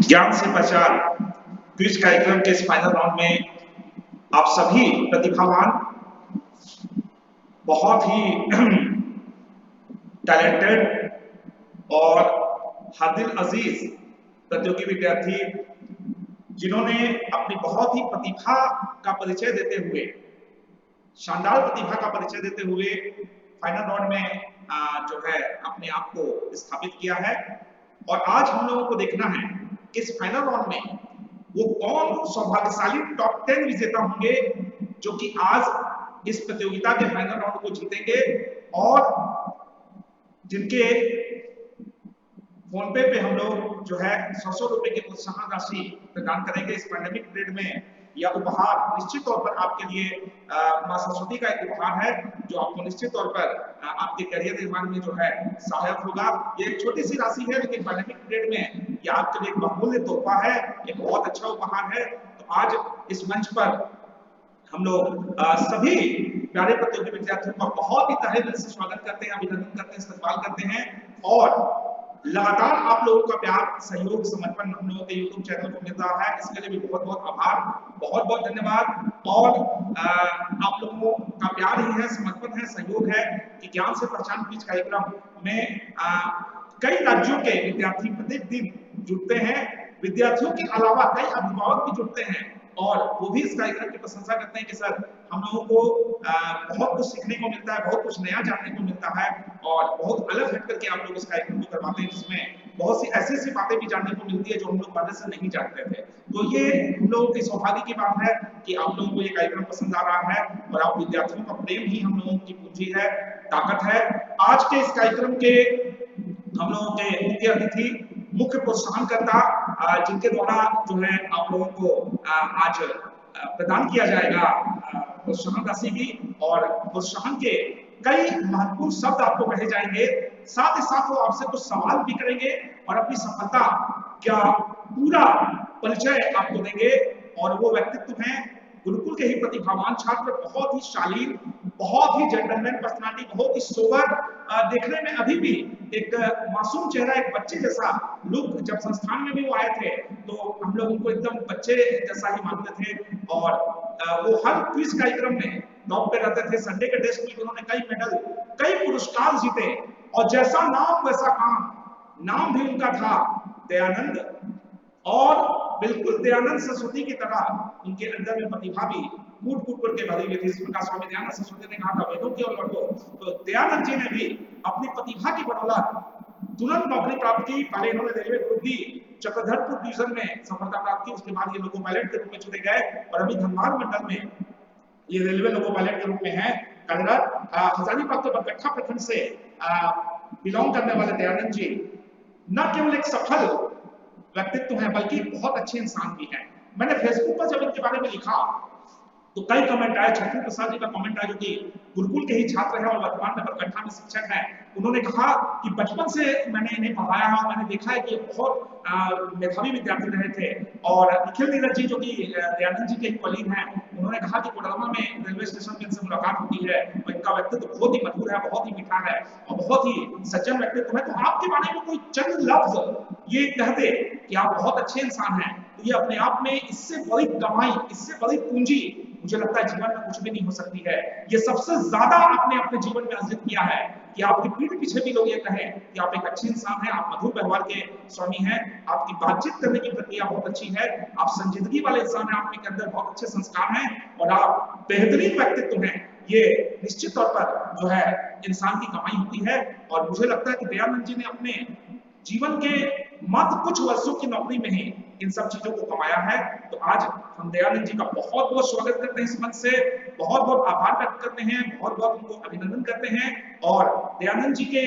ज्ञान से पहचान क्विज कार्यक्रम के इस फाइनल राउंड में आप सभी प्रतिभावान, बहुत ही टैलेंटेड और हादिल अजीज प्रतियोगी विद्यार्थी, जिन्होंने अपनी बहुत ही प्रतिभा का परिचय देते हुए, शानदार प्रतिभा का परिचय देते हुए फाइनल राउंड में जो है अपने आप को स्थापित किया है। और आज हम लोगों को देखना है कि इस फाइनल राउंड में वो कौन सौभाग्यशाली टॉप 10 विजेता होंगे जो कि आज इस प्रतियोगिता के फाइनल राउंड को जीतेंगे और जिनके फोन पे हम लोग जो है 100 रुपए की प्रोत्साहन राशि प्रदान करेंगे इस पैंडेमिक पीरियड में। यह उपहार निश्चित तौर पर आपके लिए मां सरस्वती का एक उपहार है जो आपको निश्चित तौर पर आपके करियर निर्माण में जो है सहायक होगा। ये एक छोटी सी राशि है, लेकिन पैंडेमिक पीरियड में यह आपके लिए एक बहुमूल्य तोहफा है, एक बहुत अच्छा उपहार है। तो आज इस मंच पर हम लोग सभी प्यारे प्रतियोगी विद्यार्थियों का बहुत ही तहे दिल से स्वागत करते हैं, अभिनंदन करते हैं, इस्तकबाल करते हैं। और लगातार आप लोगों का प्यार, सहयोग, समर्पण हम लोगों के YouTube चैनल को मिल रहा है, इसके लिए भी बहुत बहुत आभार, बहुत बहुत धन्यवाद। और आप लोगों का प्यार ही है, समर्पण है, सहयोग है कि ज्ञान से पहचान क्विज कार्यक्रम में कई राज्यों के विद्यार्थी प्रत्येक दिन जुड़ते हैं। विद्यार्थियों के अलावा कई अभिभावक भी जुड़ते हैं और वो भी इस कार्यक्रम की प्रशंसा करते हैं कि सर हम लोगों को बहुत कुछ सीखने को मिलता है, बहुत कुछ नया जानने को मिलता है और बहुत अलग हट करके आप लोग इस कार्यक्रम को करवाते हैं, जिसमें बहुत सी ऐसी बातें भी जानने को मिलती है जो हम लोग पहले से नहीं जानते थे। तो ये हम लोगों की सौभाग्य की बात है कि आप लोगों को ये कार्यक्रम पसंद आ रहा है और आप विद्यार्थियों का प्रेम ही हम लोगों की पूंजी है, ताकत है। आज के इस कार्यक्रम के हम लोगों के मुख्य अतिथि, मुख्य प्रोत्साहनकर्ता, जिनके द्वारा जो है आप लोगों को आज प्रदान किया जाएगा प्रोत्साहन राशि भी, और प्रोत्साहन के कई महत्वपूर्ण शब्द आपको कहे जाएंगे। साथ ही साथ वो आपसे कुछ सवाल भी करेंगे और अपनी सफलता का पूरा परिचय आपको देंगे। और वो व्यक्तित्व हैं गुरुकुल के ही प्रतिभावान छात्र, बहुत ही शालीन, बहुत ही जेंटलमैन पर्सनालिटी, बहुत ही सोबर, देखने में अभी भी एक मासूम चेहरा, एक बच्चे जैसा लुक। जब संस्थान में भी वो आए थे तो हम लोग उनको एकदम बच्चे जैसा ही मानते थे और वो हर क्विज कार्यक्रम में टॉप पे रहते थे। संडे के टेस्ट में उन्होंने कई मेडल, कई पुरस्कार जीते और जैसा नाम वैसा काम। नाम भी उनका था दयानंद, और बिल्कुल दयानंद सरस्वती की तरह उनके अंदर में प्रतिभा भी कूट कूट करके भरी हुई थी। जिसका स्वामी दयानंद सरस्वती ने कहा था वेदों की और लौटो, तो दयानंद जी ने भी अपनी प्रतिभा की बदौलत तुरंत नौकरी प्राप्त की। पहले इन्होंने railway group D Chakradharpur division में सफलता प्राप्त की, उसके बाद ये लोको पायलट के रूप में चुने गए और अभी धनबाद मंडल में ये रेलवे लोको पायलट के रूप में है कार्यरत। हजारीबाग के बरकट्ठा प्रखंड से बिलोंग करने वाले दयानंद जी न केवल एक सफल व्यक्तित्व है बल्कि बहुत अच्छे इंसान भी हैं। मैंने फेसबुक पर जब इनके बारे में लिखा तो कई कमेंट आए। छठी प्रसाद जी का कमेंट आया जो कि गुरुकुल के ही छात्र हैं और वर्तमान में बरकट्ठा में शिक्षक हैं। उन्होंने कहा कि बचपन से मैंने इन्हें पढ़ाया है और मैंने देखा है कि बहुत मेधावी विद्यार्थी रहे थे। और निखिल नीरज जी जो कि दयानंद जी के कलीग हैं, उन्होंने कहा कि कोडरमा में रेलवे स्टेशन में इनसे मुलाकात होती है और इनका व्यक्तित्व बहुत ही मधुर है, बहुत ही मीठा है और बहुत ही सज्जन व्यक्तित्व है। तो आपके बारे में कोई चंद लफ्ज ये कह दे कि आप बहुत अच्छे इंसान हैं, तो ये अपने आप में इससे बड़ी कमाई, इससे बड़ी पूंजी मुझे लगता है जीवन में कुछ भी नहीं हो सकती है। ये सबसे ज्यादा आपने अपने जीवन में अर्जित किया है कि आपकी पीठ पीछे भी लोग ये कहें कि आप एक अच्छे इंसान हैं, आप मधुर व्यवहार के स्वामी हैं, आपकी बातचीत करने की प्रक्रिया बहुत अच्छी है, आप संजीदगी वाले इंसान हैं, आपके अंदर बहुत अच्छे संस्कार हैं और आप बेहतरीन व्यक्तित्व हैं। ये निश्चित तौर पर जो है इंसान की कमाई होती है। और मुझे लगता है कि दयानंद जी ने अपने जीवन के मात्र कुछ वर्षों की नौकरी में ही इन सब चीजों को कमाया है। तो आज हम दयानंद जी का बहुत बहुत स्वागत करते हैं इस मंच से, बहुत बहुत आभार व्यक्त करते हैं, बहुत बहुत उनको अभिनंदन करते हैं। और दयानंद जी के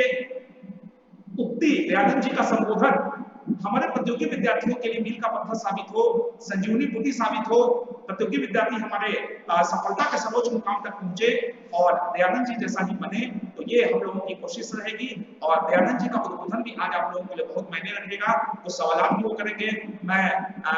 उक्ति, दयानंद जी का संबोधन हमारे प्रतियोगी विद्यार्थियों के लिए मील का पत्थर साबित हो, संजीवनी बूटी साबित हो। प्रतियोगी विद्यार्थी हमारे सफलता के सर्वोच्च मुकाम तक पहुंचे और दयानंद जी जैसा ही बने, तो ये हम लोगों की कोशिश रहेगी। और दयानंद जी का उद्बोधन भी आज आप लोगों के लिए बहुत मायने रखेगा। कुछ सवाल भी वो करेंगे। मैं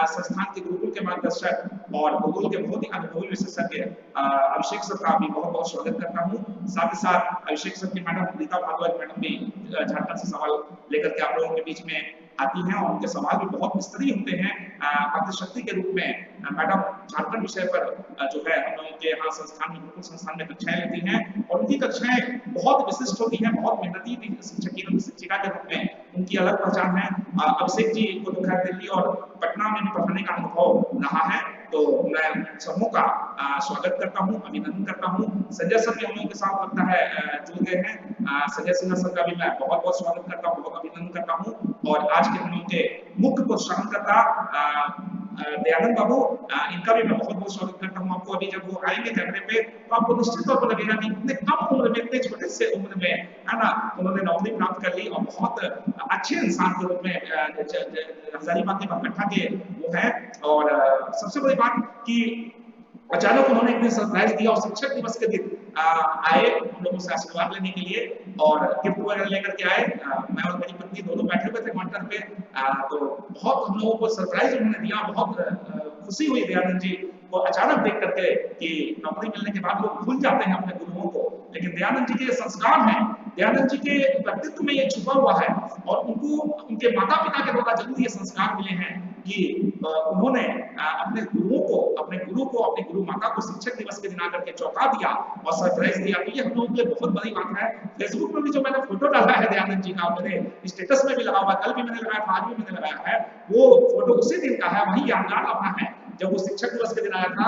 संस्थान के गुरुकुल के मार्गदर्शक और गुरुकुल के बहुत ही अनुभवी विशेषज्ञ अभिषेक सर का भी बहुत बहुत स्वागत करता हूँ। साथ ही साथ अभिषेक सर की मैडम रीता भारद्वाज मैडम भी झारखंड से सवाल लेकर के आप लोगों के बीच में आती हैं और उनके सवाल भी बहुत स्तरीय होते हैं। अतिशक्ति के रूप में मैडम झारखंड विषय पर जो है हम लोगों के यहाँ संस्थान में, गुरुकुल संस्थान में कक्षाएं लेती हैं और उनकी कक्षाएं बहुत विशिष्ट होती हैं, बहुत मेहनती शिक्षिका के रूप में उनकी अलग पहचान है। अभिषेक जी को तो खैर दिल्ली और पटना में पढ़ाने का अनुभव रहा है, तो मैं समूह का स्वागत करता हूँ, अभिनंदन करता हूँ। संजय सर भी हम लोगों के साथ लगता है जुड़ गए हैं। संजय सिन्हा सर का भी मैं बहुत बहुत स्वागत करता हूँ, बहुत अभिनंदन करता हूँ। और आज के हम लोगों के मुख्य प्रोत्साहनकर्ता दयानंद बाबू, इनका भी मैं बहुत बहुत स्वागत करता हूँ। आपको अभी जब वो आएंगे कैमरे पे तो आपको निश्चित तौर पर लगेगा कि इतने कम उम्र में, इतने छोटे से उम्र में, है ना, उन्होंने नौकरी प्राप्त कर ली और बहुत अच्छे इंसान के रूप में हजारीबाग के बरकट्ठा के वो है। और सबसे बड़ी बात कि अचानक उन्होंने एक दिन सरप्राइज दिया और शिक्षक दिवस के दिन आए हम लोगों से आशीर्वाद लेने के लिए और गिफ्ट वगैरह लेकर के आए। मैं और मेरी पत्नी दोनों बैठे हुए थे मॉनिटर पे, तो बहुत हम लोगों को सरप्राइज उन्होंने दिया। बहुत खुशी हुई दयानंद जी को अचानक देख करके कि नौकरी मिलने के बाद लोग भूल जाते हैं अपने गुरुओं को, लेकिन दयानंद जी के संस्कार हैं, दयानंद जी के व्यक्तित्व में ये छुपा हुआ है और उनको उनके माता पिता के द्वारा जरूर ये संस्कार मिले हैं कि उन्होंने अपने गुरुओं को, अपने गुरु को, अपनी गुरु माता को शिक्षक दिवस के दिन आकर के चौंका दिया और सरप्राइज दिया। तो ये हम लोगों के लिए बहुत बड़ी बात है। फेसबुक पर भी जो मैंने फोटो डाला है दयानंद जी का, मेरे स्टेटस में भी लगा हुआ, कल भी मैंने लगाया था, आज भी मैंने लगाया है, वो फोटो उसी दिन का है, वही यादगार लम्हा है जब वो शिक्षक दिवस के दिन आया था,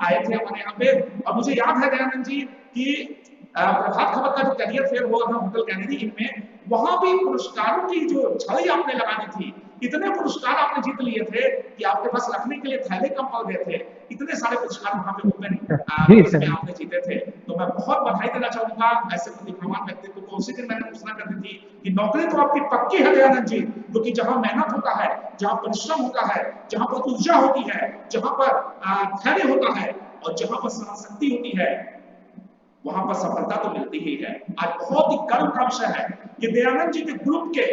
आए थे हमारे यहाँ पे। और मुझे याद है दयानंद जी कि प्रभात खबर का जो कैरियर फेयर हुआ था होटल कैनेडी इनमें, वहां भी पुरस्कारों की जो छड़ी आपने लगा दी थी, इतने पुरस्कार आपने जीत लिए थे कि आपके पास रखने के लिए थैले कम पड़ गए थे, इतने सारे पुरस्कार वहां पे ओपन में आपने जीते थे। तो मैं बहुत बधाई देना चाहूंगा ऐसे प्रतिभावान व्यक्तित्व को। उसी दिन मैंने घोषणा कर दी थी कि नौकरी तो आपकी पक्की है दयानंद जी, क्योंकि जहां मेहनत होता है, जहां परिश्रम होता है, जहां पर ऊर्जा होती है, जहां पर धैर्य होता है और जहां पर सहनशक्ति होती है, वहां पर सफलता तो मिलती ही है। आज बहुत ही गर्व का विषय है कि दयानंद जी के ग्रुप के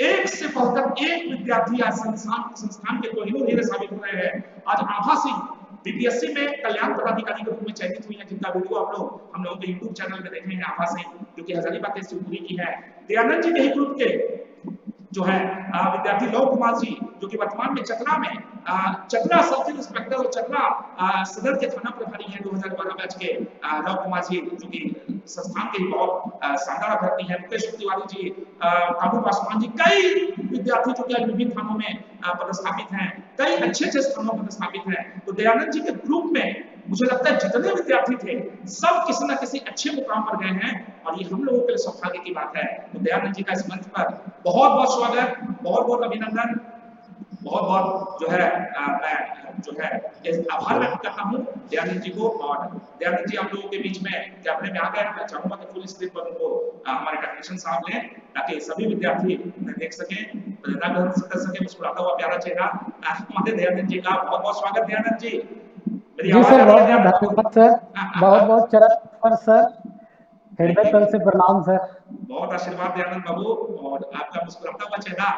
एक से बढ़कर एक विद्यार्थी आज संस्थान के कोहिनूर हीरे साबित हो रहे हैं। आज आभा सिंह बीपीएससी में कल्याण पदाधिकारी के रूप में चयनित हुई है, जिनका वीडियो आप लोग हम लोगों के यूट्यूब चैनल में देखे हैं। आभा सिंह जो कि हजारीबाग के शिवपुरी की है। दयानंद जी के ही ग्रुप के जो है विद्यार्थी लव कुमार जी, जो कि वर्तमान में चतरा में चतरा सर्किल इंस्पेक्टर और चतरा सदर के थाना प्रभारी हैं 2012 बैच के लव कुमार जी, जो कि संस्थान के बहुत शानदार अभ्यर्थी हैं। मुकेश तिवारी जी, काबू पासवान जी, कई विद्यार्थी जो कि विभिन्न थानों में पदस्थापित हैं, कई अच्छे अच्छे स्थानों पर पदस्थापित हैं। तो दयानंद जी के ग्रुप में मुझे लगता है जितने विद्यार्थी थे सब किसी न किसी अच्छे मुकाम पर गए हैं और ये हम लोगों के लिए सौभाग्य की बात है। तो दयानंद जी का इस मंच पर बहुत बहुत स्वागत, बहुत बहुत अभिनंदन, बहुत बहुत जो है मैं जो है आभार व्यक्त करता हूँ दयानंद जी को। और दयानंद जी आप लोगों के बीच में कैमरे में आ गए, मैं चाहूंगा कि फुल स्क्रीन पर उनको हमारे टेक्नीशियन साहब लें ताकि सभी विद्यार्थी उन्हें देख सकें, प्रेरणा ग्रहण कर सके, मुस्कुराता हुआ प्यारा चेहरा हमारे दयानंद जी का। बहुत बहुत स्वागत दयानंद जी। जी सर, बहुत बहुत धन्यवाद सर, बहुत बहुत चरण सर, हृदय तल से प्रणाम सर। बहुत आशीर्वाद दयानंद बाबू, और आपका मुस्कुराता हुआ चेहरा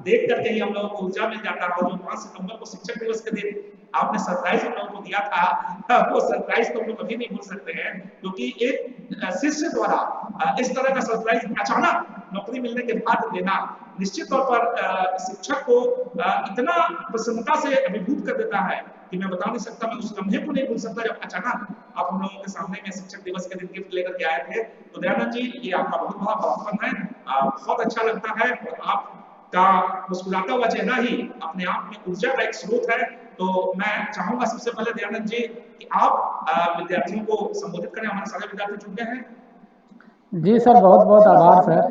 देख करके ही हम लोगों को ऊर्जा मिल जाता है। और जो 5 सितंबर को शिक्षक दिवस के दिन आपने सरप्राइज हम लोगों को दिया था, वो सरप्राइज तो हम लोग कभी नहीं भूल सकते हैं, क्योंकि एक शिष्य द्वारा इस तरह का सरप्राइज अचानक नौकरी मिलने के बाद देना निश्चित तौर पर शिक्षक को इतना प्रसन्नता से अभिभूत कर देता है कि मैं बता नहीं सकता, मैं उस लम्हे को नहीं भूल सकता जब अचानक आप हम लोगों के सामने में शिक्षक दिवस के दिन गिफ्ट लेकर के आए थे। तो दयानंद जी, ये आपका बहुत बड़ा बड़प्पन है, बहुत अच्छा लगता है और आपका मुस्कुराता हुआ चेहरा ही अपने आप में ऊर्जा का एक स्रोत है। तो मैं चाहूंगा सबसे पहले दयानंद जी कि आप विद्यार्थियों को संबोधित करें। हमारे सारे विद्यार्थी जुड़ गए हैं। जी सर, बहुत बहुत आभार सर।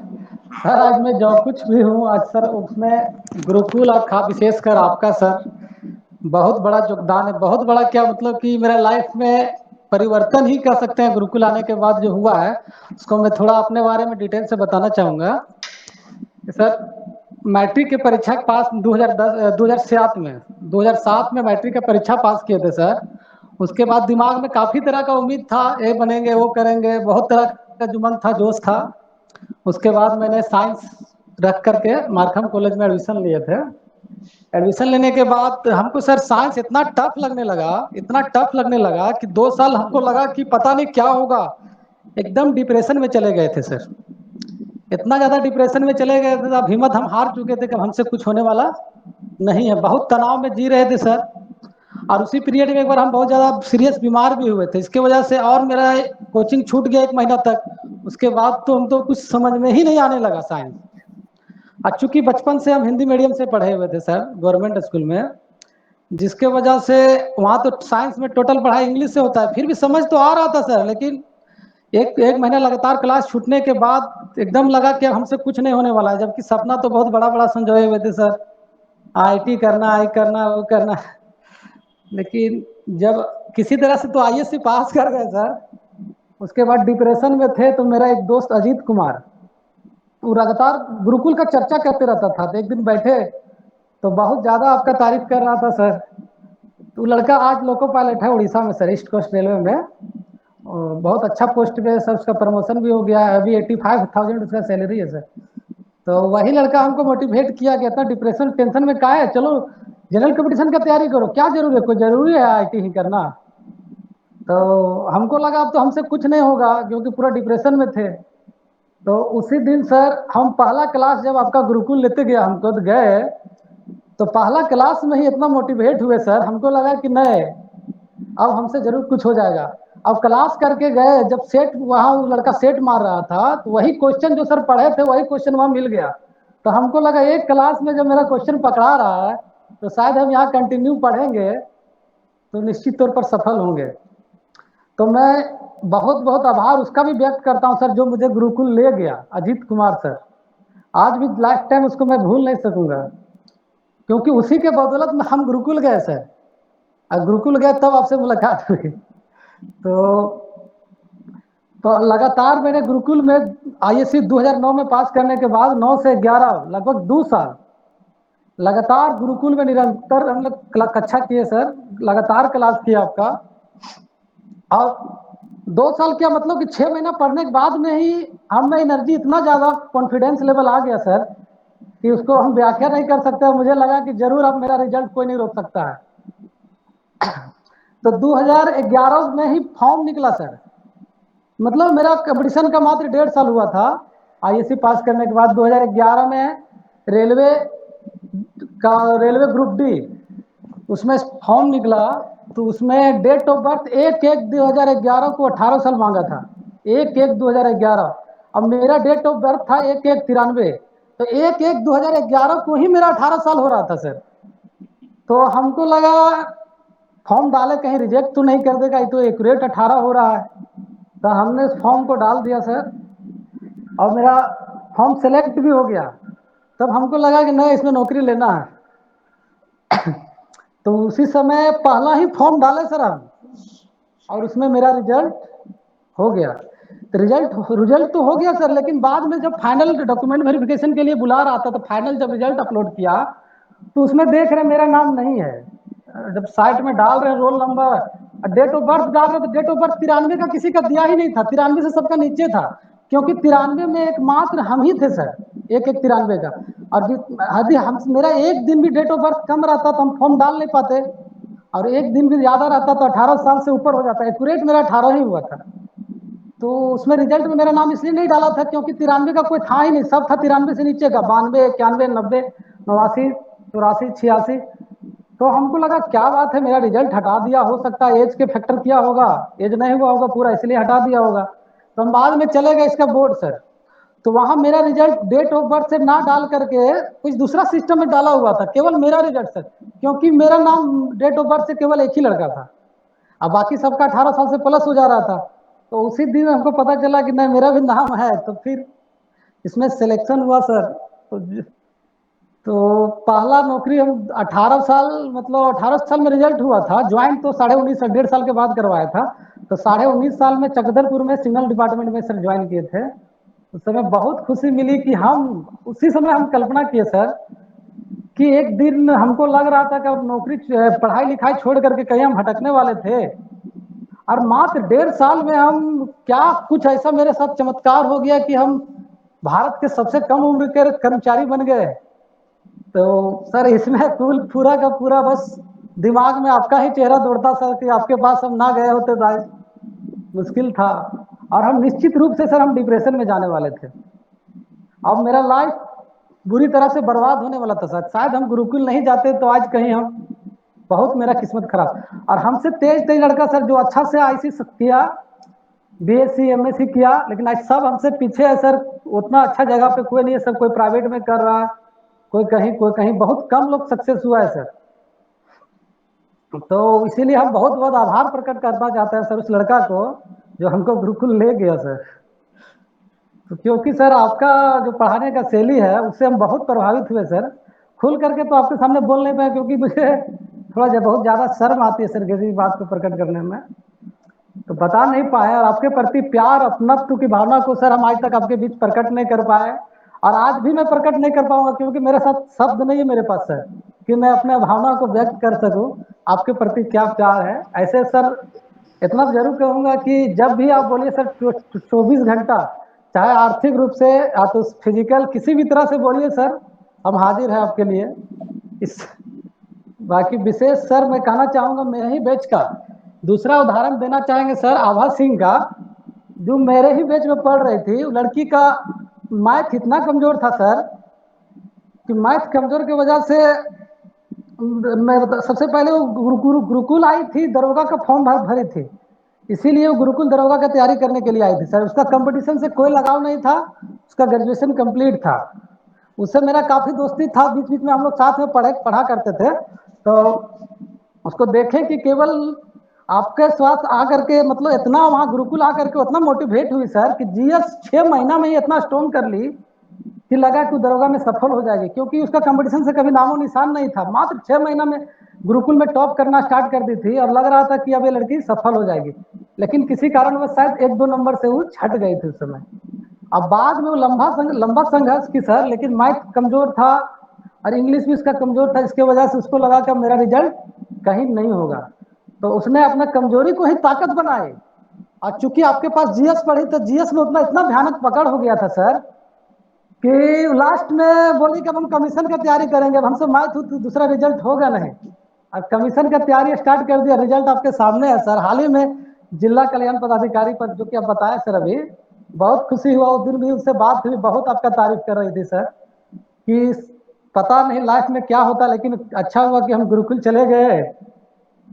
सर आज मैं जो कुछ भी हूँ आज सर उसमें गुरुकुल और खास विशेषकर आपका सर बहुत बड़ा योगदान है, बहुत बड़ा क्या मतलब कि मेरा लाइफ में परिवर्तन ही कह सकते हैं। गुरुकुल आने के बाद जो हुआ है उसको मैं थोड़ा अपने बारे में डिटेल से बताना चाहूँगा। सर मैट्रिक की परीक्षा पास 2007 में मैट्रिक की परीक्षा पास किए थे सर। उसके बाद दिमाग में काफ़ी तरह का उम्मीद था, ये बनेंगे वो करेंगे, बहुत तरह का जुमन था, जोश था। उसके बाद मैंने साइंस रख करके मार्खम कॉलेज में एडमिशन लिए थे। एडमिशन लेने के बाद हमको सर साइंस इतना टफ लगने लगा कि 2 साल हमको लगा कि पता नहीं क्या होगा, एकदम डिप्रेशन में चले गए थे सर। इतना ज़्यादा डिप्रेशन में चले गए थे, अब हिम्मत हम हार चुके थे कि हमसे कुछ होने वाला नहीं है। बहुत तनाव में जी रहे थे सर। और उसी पीरियड में एक बार हम बहुत ज़्यादा सीरियस बीमार भी हुए थे, इसके वजह से और मेरा कोचिंग छूट गया 1 महीना तक। उसके बाद तो हम तो कुछ समझ में ही नहीं आने लगा साइंस। और चूंकि बचपन से हम हिंदी मीडियम से पढ़े हुए थे सर, गवर्नमेंट स्कूल में, जिसके वजह से वहाँ तो साइंस में टोटल पढ़ाई इंग्लिश से होता है, फिर भी समझ तो आ रहा था सर। लेकिन एक महीना लगातार क्लास छूटने के बाद एकदम लगा कि अब हमसे कुछ नहीं होने वाला है, जबकि सपना तो बहुत बड़ा बड़ा संजोए हुए थे सर, आईआईटी करना, आई करना, वो करना। लेकिन जब किसी तरह से तो आईएससी पास कर गए सर, उसके बाद डिप्रेशन में थे। तो मेरा एक दोस्त अजीत कुमार, वो लगातार गुरुकुल का चर्चा करते रहता था। तो एक दिन बैठे तो बहुत ज़्यादा आपका तारीफ कर रहा था सर। तो लड़का आज लोको पायलट है उड़ीसा में सर, ईस्ट कोस्ट रेलवे में, और बहुत अच्छा पोस्ट पे है सर, उसका प्रमोशन भी हो गया है, अभी 85,000 उसका सैलरी है सर। तो वही लड़का हमको मोटिवेट किया कि इतना डिप्रेशन टेंशन में का है, चलो जनरल कंपटीशन का तैयारी करो, क्या जरूरी है, कोई जरूरी है आईआईटी ही करना। तो हमको लगा अब तो हमसे कुछ नहीं होगा, क्योंकि पूरा डिप्रेशन में थे। तो उसी दिन सर हम पहला क्लास जब आपका गुरुकुल लेते गया हमको तो गए, तो पहला क्लास में ही इतना मोटिवेट हुए सर, हमको लगा कि नहीं अब हमसे जरूर कुछ हो जाएगा। अब क्लास करके गए, जब सेट वहाँ वो लड़का सेट मार रहा था, तो वही क्वेश्चन जो सर पढ़े थे वही क्वेश्चन वहाँ मिल गया। तो हमको लगा एक क्लास में जब मेरा क्वेश्चन पकड़ा रहा है, तो शायद हम यहाँ कंटिन्यू पढ़ेंगे तो निश्चित तौर पर सफल होंगे। तो मैं बहुत बहुत आभार उसका भी व्यक्त करता हूँ सर, जो मुझे गुरुकुल ले गया, अजीत कुमार सर। आज भी लाइफ टाइम उसको मैं भूल नहीं सकूंगा, क्योंकि उसी के बदौलत में हम गुरुकुल गए सर। और गुरुकुल गए तब आपसे मुलाकात हुई। तो लगातार मैंने गुरुकुल में आईएससी 2009 में पास करने के बाद 9 से 11 लगभग 2 साल लगातार गुरुकुल में निरंतर हम लोग कक्षा किए सर, लगातार क्लास किया आपका। और 2 साल क्या मतलब कि 6 महीना पढ़ने के बाद में ही हम में एनर्जी, इतना ज़्यादा कॉन्फिडेंस लेवल आ गया सर कि उसको हम व्याख्या नहीं कर सकते। मुझे लगा कि जरूर अब मेरा रिजल्ट कोई नहीं रोक सकता है। तो 2011 में ही फॉर्म निकला सर, मतलब मेरा कंपटीशन का मात्र 1.5 साल हुआ था आईएससी पास करने के बाद। 2011 में रेलवे रेलवे ग्रुप डी उसमें फॉर्म निकला। तो उसमें डेट ऑफ बर्थ 1/1/2011 को 18 साल मांगा था, 1/1/2011। अब मेरा डेट ऑफ बर्थ था 1/1/93, तो 1/1/2011 को ही मेरा 18 साल हो रहा था सर। तो हमको लगा फॉर्म डाले कहीं रिजेक्ट तो नहीं कर देगा, ये तो एक्यूरेट 18 हो रहा है। तो हमने इस फॉर्म को डाल दिया सर, और मेरा फॉर्म सेलेक्ट भी हो गया। तब हमको लगा कि नहीं इसमें नौकरी लेना है। तो उसी समय पहला ही फॉर्म डाले सर हम, और उसमें मेरा रिजल्ट हो गया। तो रिजल्ट तो हो गया सर, लेकिन बाद में जब फाइनल डॉक्यूमेंट वेरिफिकेशन के लिए बुला रहा था, तो फाइनल जब रिजल्ट अपलोड किया तो उसमें देख रहे मेरा नाम नहीं है। जब साइट में डाल रहे roll number, date of birth डाल रहे, तो डेट ऑफ बर्थ 93 का किसी का दिया ही नहीं था, 93 से सबका नीचे था, क्योंकि 93 में एकमात्र हम ही थे सर, 1/1/93 का। और यदि हम मेरा एक दिन भी डेट ऑफ बर्थ कम रहता तो हम फॉर्म डाल नहीं पाते, और एक दिन भी ज़्यादा रहता तो 18 साल से ऊपर हो जाता। एक्यूरेट मेरा 18 ही हुआ था। तो उसमें रिजल्ट में मेरा नाम इसलिए नहीं डाला था क्योंकि 93 का कोई था ही नहीं, सब था 93 से नीचे का, 92, 91, 90, 89, 84, 86। तो हमको लगा क्या बात है, मेरा रिजल्ट हटा दिया, हो सकता है एज के फैक्टर किया होगा, एज नहीं हुआ होगा पूरा इसलिए हटा दिया होगा। तो हम बाद में चले गए इसका बोर्ड सर, तो वहां मेरा रिजल्ट डेट ऑफ बर्थ से ना डाल करके कुछ दूसरा सिस्टम में डाला हुआ था, केवल मेरा रिजल्ट सर, क्योंकि मेरा नाम डेट ऑफ बर्थ से केवल एक ही लड़का था, अब बाकी सबका 18 साल से प्लस हो जा रहा था। तो उसी दिन हमको पता चला कि नहीं मेरा भी नाम है, तो फिर इसमें सिलेक्शन हुआ सर। तो पहला नौकरी हम 18 साल, मतलब 18 साल में रिजल्ट हुआ था, ज्वाइन तो 19.5 1.5 साल के बाद करवाया था। तो 19.5 साल में चकदरपुर में सिग्नल डिपार्टमेंट में सर ज्वाइन किए थे। उस समय बहुत खुशी मिली कि हम उसी समय हम कल्पना किए सर कि एक दिन हमको लग रहा था कि अब नौकरी पढ़ाई लिखाई छोड़ करके कहीं हम भटकने वाले थे, और मात्र 1.5 साल में हम क्या कुछ ऐसा मेरे साथ चमत्कार हो गया कि हम भारत के सबसे कम उम्र के कर्मचारी बन गए। तो सर इसमें पूरा का पूरा बस दिमाग में आपका ही चेहरा दौड़ता सर कि आपके पास हम ना गए होते तो मुश्किल था, और हम निश्चित रूप से सर हम डिप्रेशन में जाने वाले थे। अब मेरा लाइफ बुरी तरह से बर्बाद होने वाला था सर। शायद हम गुरुकुल नहीं जाते तो आज कहीं हम, बहुत मेरा किस्मत खराब। और हमसे तेज तेज लड़का सर जो अच्छा से आईसी किया, बीएससी एमएससी किया, लेकिन आज सब हमसे पीछे है सर। उतना अच्छा जगह पे कोई नहीं है, सब कोई प्राइवेट में कर रहा है, कोई कहीं, बहुत कम लोग सक्सेस हुआ है सर। तो इसीलिए हम बहुत बहुत आभार प्रकट करना चाहते हैं सर उस लड़का को जो हमको गुरुकुल ले गया सर। तो क्योंकि सर आपका जो पढ़ाने का शैली है उससे हम बहुत प्रभावित हुए सर। खुल करके तो आपके सामने बोल नहीं पाए क्योंकि मुझे थोड़ा बहुत ज़्यादा शर्म आती है सर किसी बात को प्रकट करने में, तो बता नहीं पाए। और आपके प्रति प्यार अपनत्व की भावना को सर हम आज तक आपके बीच प्रकट नहीं कर पाए, और आज भी मैं प्रकट नहीं कर पाऊंगा क्योंकि मेरे साथ शब्द नहीं है मेरे पास सर कि मैं अपने भावना को व्यक्त कर सकूं आपके प्रति क्या प्यार है। ऐसे सर इतना जरूर कहूंगा कि जब भी आप बोलिए सर 24 घंटा, चाहे आर्थिक रूप से या तो फिजिकल किसी भी तरह से बोलिए सर, हम हाजिर हैं आपके लिए। इस बाकी विशेष सर मैं कहना चाहूंगा मेरे ही बैच का दूसरा उदाहरण देना चाहेंगे सर, आभा सिंह का, जो मेरे ही बैच में पढ़ रही थी। लड़की का मैथ इतना कमजोर था सर कि मैथ कमजोर की वजह से मैं सबसे पहले वो गुरुकुल आई थी, दरोगा का फॉर्म भरी थी, इसीलिए वो गुरुकुल दरोगा का तैयारी करने के लिए आई थी सर। उसका कंपटीशन से कोई लगाव नहीं था, उसका ग्रेजुएशन कंप्लीट था। उससे मेरा काफ़ी दोस्ती था, बीच बीच में हम लोग साथ में पढ़ा करते थे। तो उसको देखें कि केवल आपके स्वास्थ्य आकर के मतलब इतना वहाँ गुरुकुल आकर के उतना मोटिवेट हुई सर कि जीएस 6 महीना में ही इतना स्ट्रॉन्ग कर ली कि लगा कि दरोगा में सफल हो जाएगी, क्योंकि उसका कंपटीशन से कभी नामो निशान नहीं था। मात्र 6 महीना में गुरुकुल में टॉप करना स्टार्ट कर दी थी और लग रहा था कि अब ये लड़की सफल हो जाएगी, लेकिन किसी कारणवश शायद 1-2 नंबर से वो छट गई थी उस समय। अब बाद में वो लंबा संघर्ष की सर, लेकिन मैथ कमजोर था और इंग्लिश भी उसका कमजोर था, इसके वजह से उसको लगा कि मेरा रिजल्ट कहीं नहीं होगा। तो उसने अपना कमजोरी को ही ताकत बनाई, और चूंकि आपके पास जीएस पढ़ी तो जीएस में उतना इतना भयानक पकड़ हो गया था सर कि लास्ट में बोली कि अब हम कमीशन का तैयारी करेंगे। अब हमसे मैथ दूसरा रिजल्ट होगा नहीं, अब कमीशन का तैयारी स्टार्ट कर दिया। रिजल्ट आपके सामने है सर। हाल ही में जिला कल्याण पदाधिकारी पर जो कि आप बताया सर अभी, बहुत खुशी हुआ उस दिन भी उससे बात हुई, बहुत आपका तारीफ कर रही थी सर कि पता नहीं लाइफ में क्या होता, लेकिन अच्छा हुआ कि हम गुरुकुल चले गए,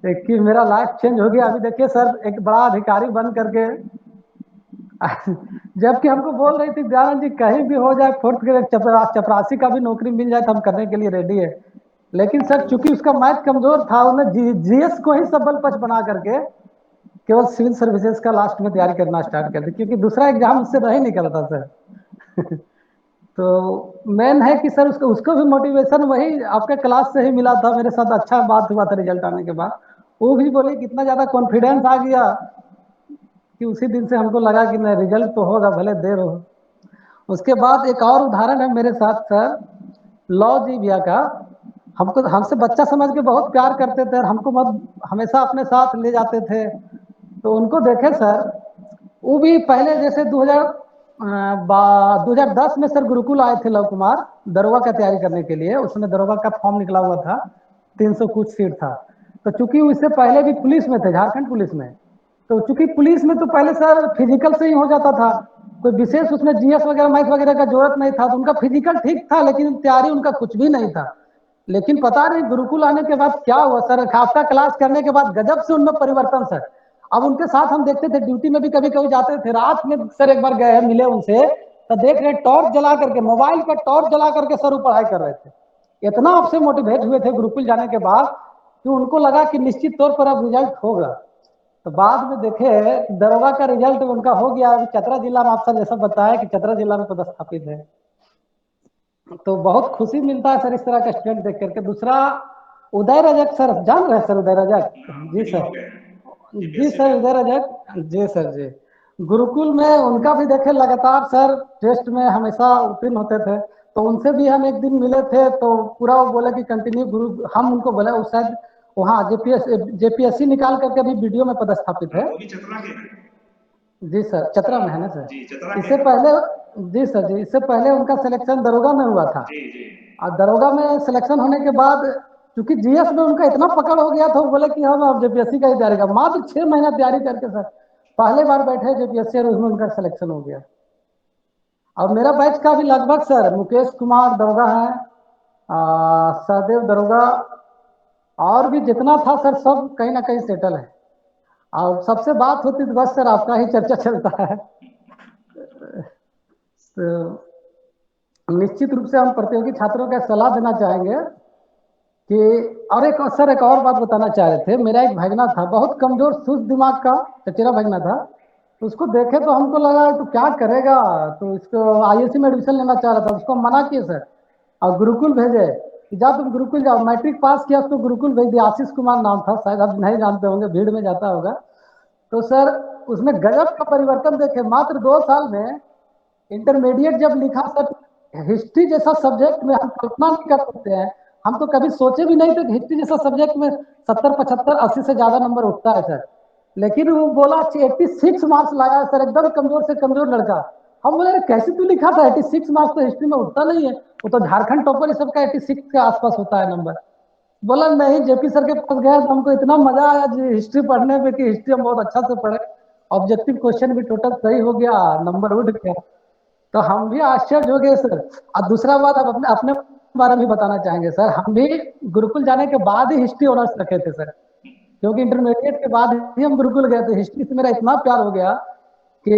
कि मेरा लाइफ चेंज हो गया। अभी देखिए सर एक बड़ा अधिकारी बन करके जबकि हमको बोल रही थी दयानंद जी कहीं भी हो जाए, फोर्थ ग्रेड चपरासी का भी नौकरी मिल जाए तो हम करने के लिए रेडी है। लेकिन सर चूंकि उसका मैथ कमजोर था, उन्हें जीएस को ही सबल पक्ष बना करके केवल सिविल सर्विसेज का लास्ट में तैयारी करना स्टार्ट कर दी, क्योंकि दूसरा एग्जाम उससे नहीं निकलता सर। तो मेन है कि सर उसको भी मोटिवेशन वही आपके क्लास से ही मिला था, मेरे साथ अच्छा बात हुआ था रिजल्ट आने के बाद। वो भी बोले कितना ज़्यादा कॉन्फिडेंस आ गया कि उसी दिन से हमको लगा कि नहीं रिजल्ट तो होगा भले देर हो। उसके बाद एक और उदाहरण है मेरे साथ सर, लॉ जी भैया का। हमको हमसे बच्चा समझ के बहुत प्यार करते थे और हमको हमेशा अपने साथ ले जाते थे। तो उनको देखे सर, वो भी पहले जैसे 2010 में सर गुरुकुल आए थे लव कुमार दरोगा का तैयारी करने के लिए। उस समय दरोगा का फॉर्म निकला हुआ था, 300 कुछ सीट था। तो चूंकि उससे पहले भी पुलिस में थे, झारखंड पुलिस में, तो चूंकि पुलिस में तो पहले सर फिजिकल से ही हो जाता था, कोई विशेष उसमें जीएस वगैरह मैथ वगैरह का जरूरत नहीं था। तो उनका फिजिकल ठीक था लेकिन तैयारी उनका कुछ भी नहीं था। लेकिन पता नहीं गुरुकुल आने के बाद क्या हुआ सर, आपका क्लास करने के बाद गजब से उनमें परिवर्तन सर। अब उनके साथ हम देखते थे, ड्यूटी में भी कभी कभी जाते थे, रात में सर एक बार गए मिले उनसे तो देख रहे टॉर्च जला करके, मोबाइल पर टॉर्च जला करके सर वो पढ़ाई कर रहे थे। इतना आपसे मोटिवेट हुए थे गुरुकुल जाने के बाद कि उनको लगा कि निश्चित तौर पर अब रिजल्ट होगा। तो बाद में देखे दरोगा का रिजल्ट उनका हो गया। अभी चतरा जिला में आपसे जैसा बताया कि चतरा जिला में पदस्थापित है, तो बहुत खुशी मिलता है सर इस तरह का स्टूडेंट देख करके। दूसरा उदय रजक सर, जान रहे हैं सर उदय रजक जी मीटिंग सर? हो गए जी यूपीएससी सर में। उदय रजक जी सर जी। गुरुकुल में उनका भी देखे लगातार सर टेस्ट में हमेशा उत्तीर्ण होते थे। तो उनसे भी हम एक दिन मिले थे तो पूरा वो बोले कि कंटिन्यू गुरु, हम उनको बोले वो शायद वहाँ जेपीएससी निकाल करके भी वीडियो में पदस्थापित हाँ, है। वो भी चतरा के हैं। जी सर चतरा में है ना जी सर? चतरा के इससे हैं। पहले जी सर जी, इससे पहले उनका सिलेक्शन दरोगा में हुआ था। जी जी। और दरोगा में सिलेक्शन होने के बाद क्योंकि जीएस में उनका इतना पकड़ हो गया था, वो बोले कि हम अब जेपीएससी का ही तैयारी कर, मात्र 6 महीना तैयारी करके सर पहले बार बैठे जेपीएससी और उसमें उनका सिलेक्शन हो गया। और मेरा बैच का भी लगभग सर मुकेश कुमार दरोगा है, सहदेव दरोगा, और भी जितना था सर सब कहीं ना कहीं सेटल है। और सबसे बात होती तो बस सर आपका ही चर्चा चलता है। तो निश्चित रूप से हम प्रतियोगी छात्रों को सलाह देना चाहेंगे कि, और एक और बात बताना चाह रहे थे। मेरा एक भगना था बहुत कमजोर सुस्त दिमाग का, चचेरा भगना था। तो उसको देखे तो हमको लगा तो क्या करेगा, तो इसको आईएससी में एडमिशन लेना चाह रहा था। उसको मना किए सर और गुरुकुल भेजे कि जा तुम गुरुकुल जाओ। मैट्रिक पास किया, उसको गुरुकुल भेज दिया। आशीष कुमार नाम था, शायद आप नहीं जानते होंगे, भीड़ में जाता होगा। तो सर उसमें गजब का परिवर्तन देखे। मात्र 2 साल में इंटरमीडिएट जब लिखा सर, हिस्ट्री जैसा सब्जेक्ट में हम कल्पना नहीं कर सकते हैं। हम तो कभी सोचे भी नहीं थे कि हिस्ट्री जैसा सब्जेक्ट में 70, 75, 80 से ज्यादा नंबर उठता है सर। लेकिन वो बोला 86 मार्क्स लाया सर, एकदम कमजोर से कमजोर लड़का। हम बोले अरे कैसे तू लिखा था, 86 मार्क्स तो हिस्ट्री में उठता नहीं है, वो तो झारखंड टॉपर सबका 86 के आसपास होता है नंबर। बोला नहीं, जेपी सर के पास गया तो हमको इतना मजा आया जी हिस्ट्री पढ़ने में कि हिस्ट्री हम बहुत अच्छा से पढ़े। ऑब्जेक्टिव क्वेश्चन भी टोटल सही हो गया, नंबर उठ गया। तो हम भी आश्चर्य हो गए सर। और दूसरा बात आप अपने अपने बारे में बताना चाहेंगे सर। हम भी गुरुकुल जाने के बाद ही हिस्ट्री ऑनर्स रखे थे सर, क्योंकि इंटरमीडिएट के बाद ही हम गुरुकुल गए थे। हिस्ट्री से मेरा इतना प्यार हो गया कि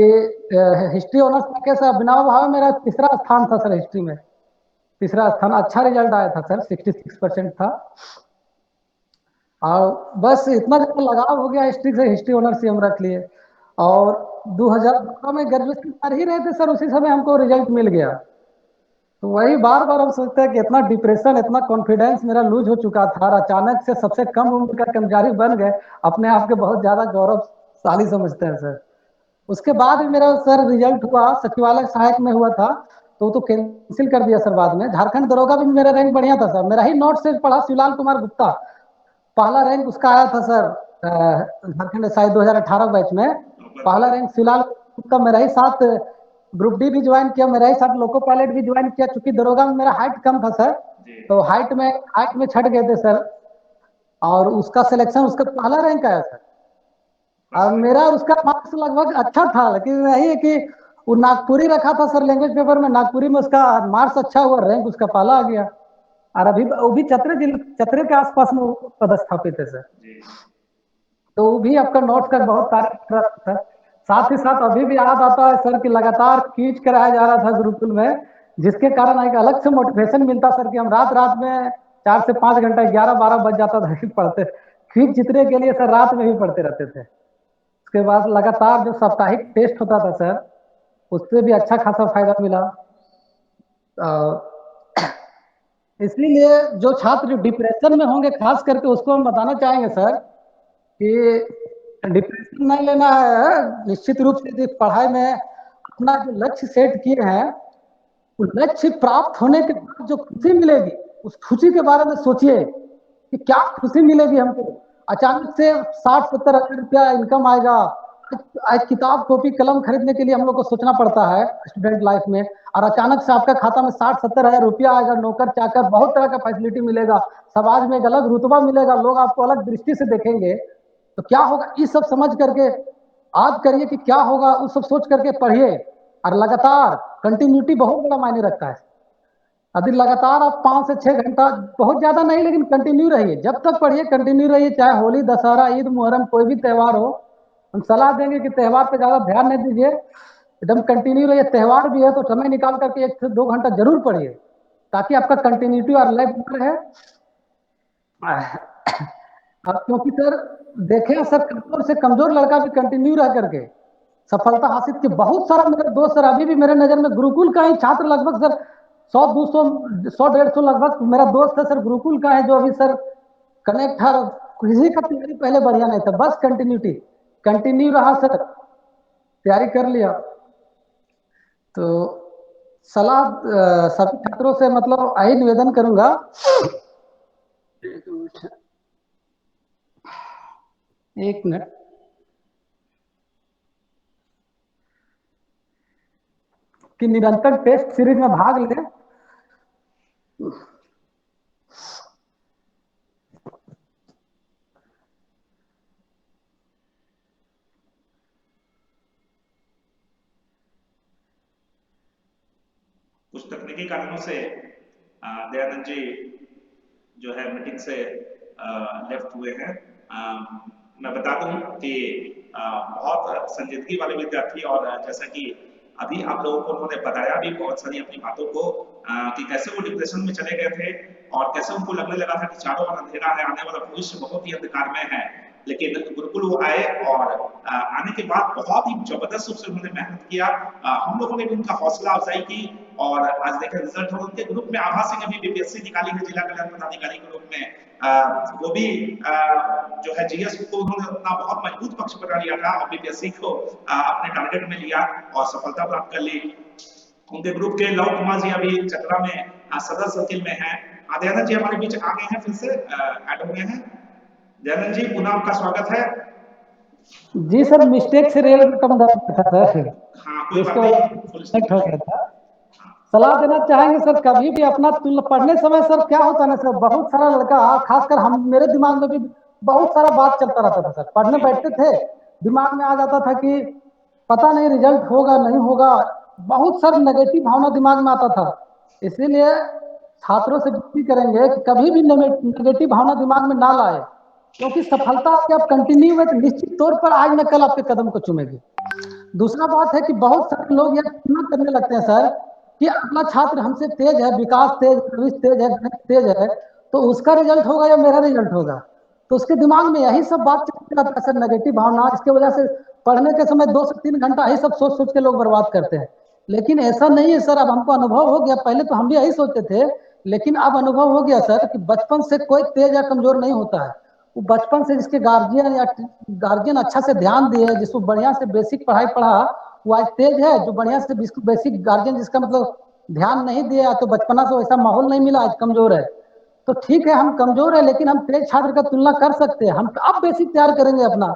हिस्ट्री ऑनर्स रखे सर। बिना भाव मेरा तीसरा स्थान था सर हिस्ट्री में, तीसरा स्थान। अच्छा रिजल्ट आया था सर, 66% था। और बस इतना ज्यादा लगाव हो गया हिस्ट्री से, हिस्ट्री ऑनर्स ही हम रख लिए। और 2012 में ग्रेजुएशन कर ही रहे थे सर, उसी समय हमको रिजल्ट मिल गया। तो वही बार बार हम सोचते हैं कि इतना डिप्रेशन, इतना कॉन्फिडेंस मेरा लूज हो चुका था और अचानक से सबसे कम उम्र का कर्मचारी बन गए, अपने आप के बहुत ज्यादा गौरवशाली समझते हैं सर। उसके बाद भी मेरा सर रिजल्ट हुआ, सचिवालय सहायक में हुआ था, तो कैंसिल कर दिया सर बाद में। झारखंड दरोगा भी मेरा रैंक बढ़िया था सर, मेरा ही नोट से पढ़ा शिवलाल कुमार गुप्ता, पहला रैंक उसका आया था सर। झारखंड शायद 2018 बैच में पहला रैंक शिवलाल गुप्ता मेरा ही साथ। ग्रुप डी भी ज्वाइन किया मेरा ही साथ, लोको पायलट भी ज्वाइन किया। चूंकि दरोगा में मेरा हाइट कम था सर, तो हाइट में छट गए थे सर। और उसका सिलेक्शन, उसका पहला रैंक आया सर। और मेरा और उसका मार्क्स लगभग अच्छा था, लेकिन यही है कि वो नागपुरी रखा था सर लैंग्वेज पेपर में, नागपुरी में उसका मार्क्स अच्छा हुआ, रैंक उसका पहला आ गया। और अभी वो भी चतरे के आसपास में वो पदस्थापित है सर। तो वो भी आपका नोट कर बहुत तारीफ कर रहा था सर। साथ ही साथ अभी भी याद आता है सर कि लगातार क्विज कराया जा रहा था गुरुकुल में, जिसके कारण एक अलग से मोटिवेशन मिलता सर कि हम रात रात में 4 से 5 घंटा, 11, 12 बज जाता था पढ़ते। क्विज जीतने के लिए सर रात में भी पढ़ते रहते थे। उसके बाद लगातार जो साप्ताहिक टेस्ट होता था सर, उससे भी अच्छा खासा फायदा मिला। इसलिए जो छात्र डिप्रेशन में होंगे खास करके उसको हम बताना चाहेंगे सर कि डिप्रेशन नहीं लेना है। निश्चित रूप से पढ़ाई में अपना जो लक्ष्य सेट किए हैं, उस लक्ष्य प्राप्त होने के बाद जो खुशी मिलेगी, उस खुशी के बारे में सोचिए कि क्या खुशी मिलेगी हमको। अचानक से 60, 70 हजार रुपया इनकम आएगा। आज किताब कॉपी कलम खरीदने के लिए हम लोग को सोचना पड़ता है स्टूडेंट लाइफ में, और अचानक से आपका खाता में 60, 70 हजार रुपया आएगा, नौकर चाकर बहुत तरह का फैसिलिटी मिलेगा, समाज में एक अलग रुतबा मिलेगा, लोग आपको अलग दृष्टि से देखेंगे। तो क्या होगा, ये सब समझ करके आप करिए कि क्या होगा, उस सब सोच करके पढ़िए। और लगातार कंटिन्यूटी बहुत बड़ा मायने रखता है। यदि लगातार आप 5 से 6 घंटा, बहुत ज्यादा नहीं लेकिन कंटिन्यू रहिए, जब तक पढ़िए कंटिन्यू रहिए। चाहे होली, दशहरा, ईद, मुहर्रम कोई भी त्यौहार हो, हम सलाह देंगे कि त्यौहार पे ज्यादा ध्यान नहीं दीजिए, एकदम कंटिन्यू रहिए। त्यौहार भी है तो समय निकाल करके 1 से 2 घंटा जरूर पढ़िए, ताकि आपका कंटिन्यूटी और लाइफ रहे। अब क्योंकि सर देखें सर, कमजोर से कमजोर लड़का भी कंटिन्यू रह करके सफलता हासिल की। बहुत सारा मेरे दोस्त सर, अभी भी मेरे नजर में गुरुकुल का ही छात्र लगभग सर 100, 200, 100, 150 लगभग मेरा दोस्त है सर गुरुकुल का है, जो अभी सर कनेक्ट है। किसी का तैयारी पहले बढ़िया नहीं था, बस कंटिन्यूटी कंटिन्यू रहा सर, तैयारी कर लिया। तो सलाह सभी छात्रों से मतलब यही निवेदन करूंगा। एक मिनट, कि निरंतर टेस्ट सीरीज में भाग लें। कुछ तकनीकी कारणों से दयानंद जी जो है मीटिंग से लेफ्ट हुए हैं। मैं बता दूं कि बहुत संजीदगी वाले विद्यार्थी, और जैसा कि अभी आप लोगों को उन्होंने बताया भी बहुत सारी अपनी बातों को, कि कैसे वो डिप्रेशन में चले गए थे और कैसे उनको लगने लगा था कि चारों ओर अंधेरा है, आने वाला भविष्य बहुत ही अंधकारमय है। लेकिन गुरुकुल वो आए और आने के बाद बहुत ही जबरदस्त रूप से उन्होंने मेहनत किया। हम लोगों ने भी उनका हौसला अफजाई की और आज देखें रिजल्ट, और उनके ग्रुप में आभा सिंह अभी बीपीएससी निकाली है जिला कल्याण पदाधिकारी के रूप में। वो भी जो है जीएस को उन्होंने अपना बहुत मजबूत पक्ष बना लिया था और बीपीएससी को अपने टारगेट में लिया और सफलता प्राप्त कर ली। उनके ग्रुप के लव कुमार जी अभी चतरा में सदर सर्किल में है। दयानंद जी हमारे बीच आ गए हैं, फिर से ऐड हो गए हैं। दयानंद जी पुनः आपका स्वागत है। जी सर, मिस्टेक से रेल कम दबाया था सर, हाँ कोई बात जिसको नहीं, फुल हो गया था। सलाह देना चाहेंगे सर, कभी भी अपना पढ़ने समय सर क्या होता है ना सर, बहुत सारा लड़का, खासकर हम, मेरे दिमाग में भी बहुत सारा बात चलता रहता था सर। पढ़ने बैठते थे, दिमाग में आ जाता था कि पता नहीं रिजल्ट होगा नहीं होगा, बहुत सारा नेगेटिव भावना दिमाग में आता था। इसीलिए छात्रों से विनती करेंगे कि कभी भी नेगेटिव भावना दिमाग में ना लाए, क्योंकि सफलता आपके आप कंटिन्यू है तो निश्चित तौर पर आज न कल आपके कदम को चूमेगी। दूसरा बात है कि बहुत सारे लोग यह तुलना करने लगते हैं सर कि अगला छात्र हमसे तेज है, विकास तेज, प्रवेश तेज है, गणित तेज है, तो उसका रिजल्ट होगा या मेरा रिजल्ट होगा। तो उसके दिमाग में यही सब बात चलती रहता है सर, नेगेटिव भावना। इसके वजह से पढ़ने के समय 2 से 3 घंटा यही सब सोच सोच के लोग बर्बाद करते हैं। लेकिन ऐसा नहीं है सर, अब हमको अनुभव हो गया, पहले तो हम भी यही सोचते थे, लेकिन अब अनुभव हो गया सर कि बचपन से कोई तेज या कमजोर नहीं होता है। वो बचपन से जिसके गार्जियन अच्छा से ध्यान दिए, जिसको बढ़िया से बेसिक पढ़ाई पढ़ा, वो आज तेज है। जो बढ़िया से बेसिक गार्जियन जिसका मतलब ध्यान नहीं दिया, तो बचपना से वैसा माहौल नहीं मिला, आज कमजोर है। तो ठीक है, हम कमजोर है, लेकिन हम तेज छात्र का तुलना कर सकते हैं। हम अब बेसिक तैयार करेंगे अपना,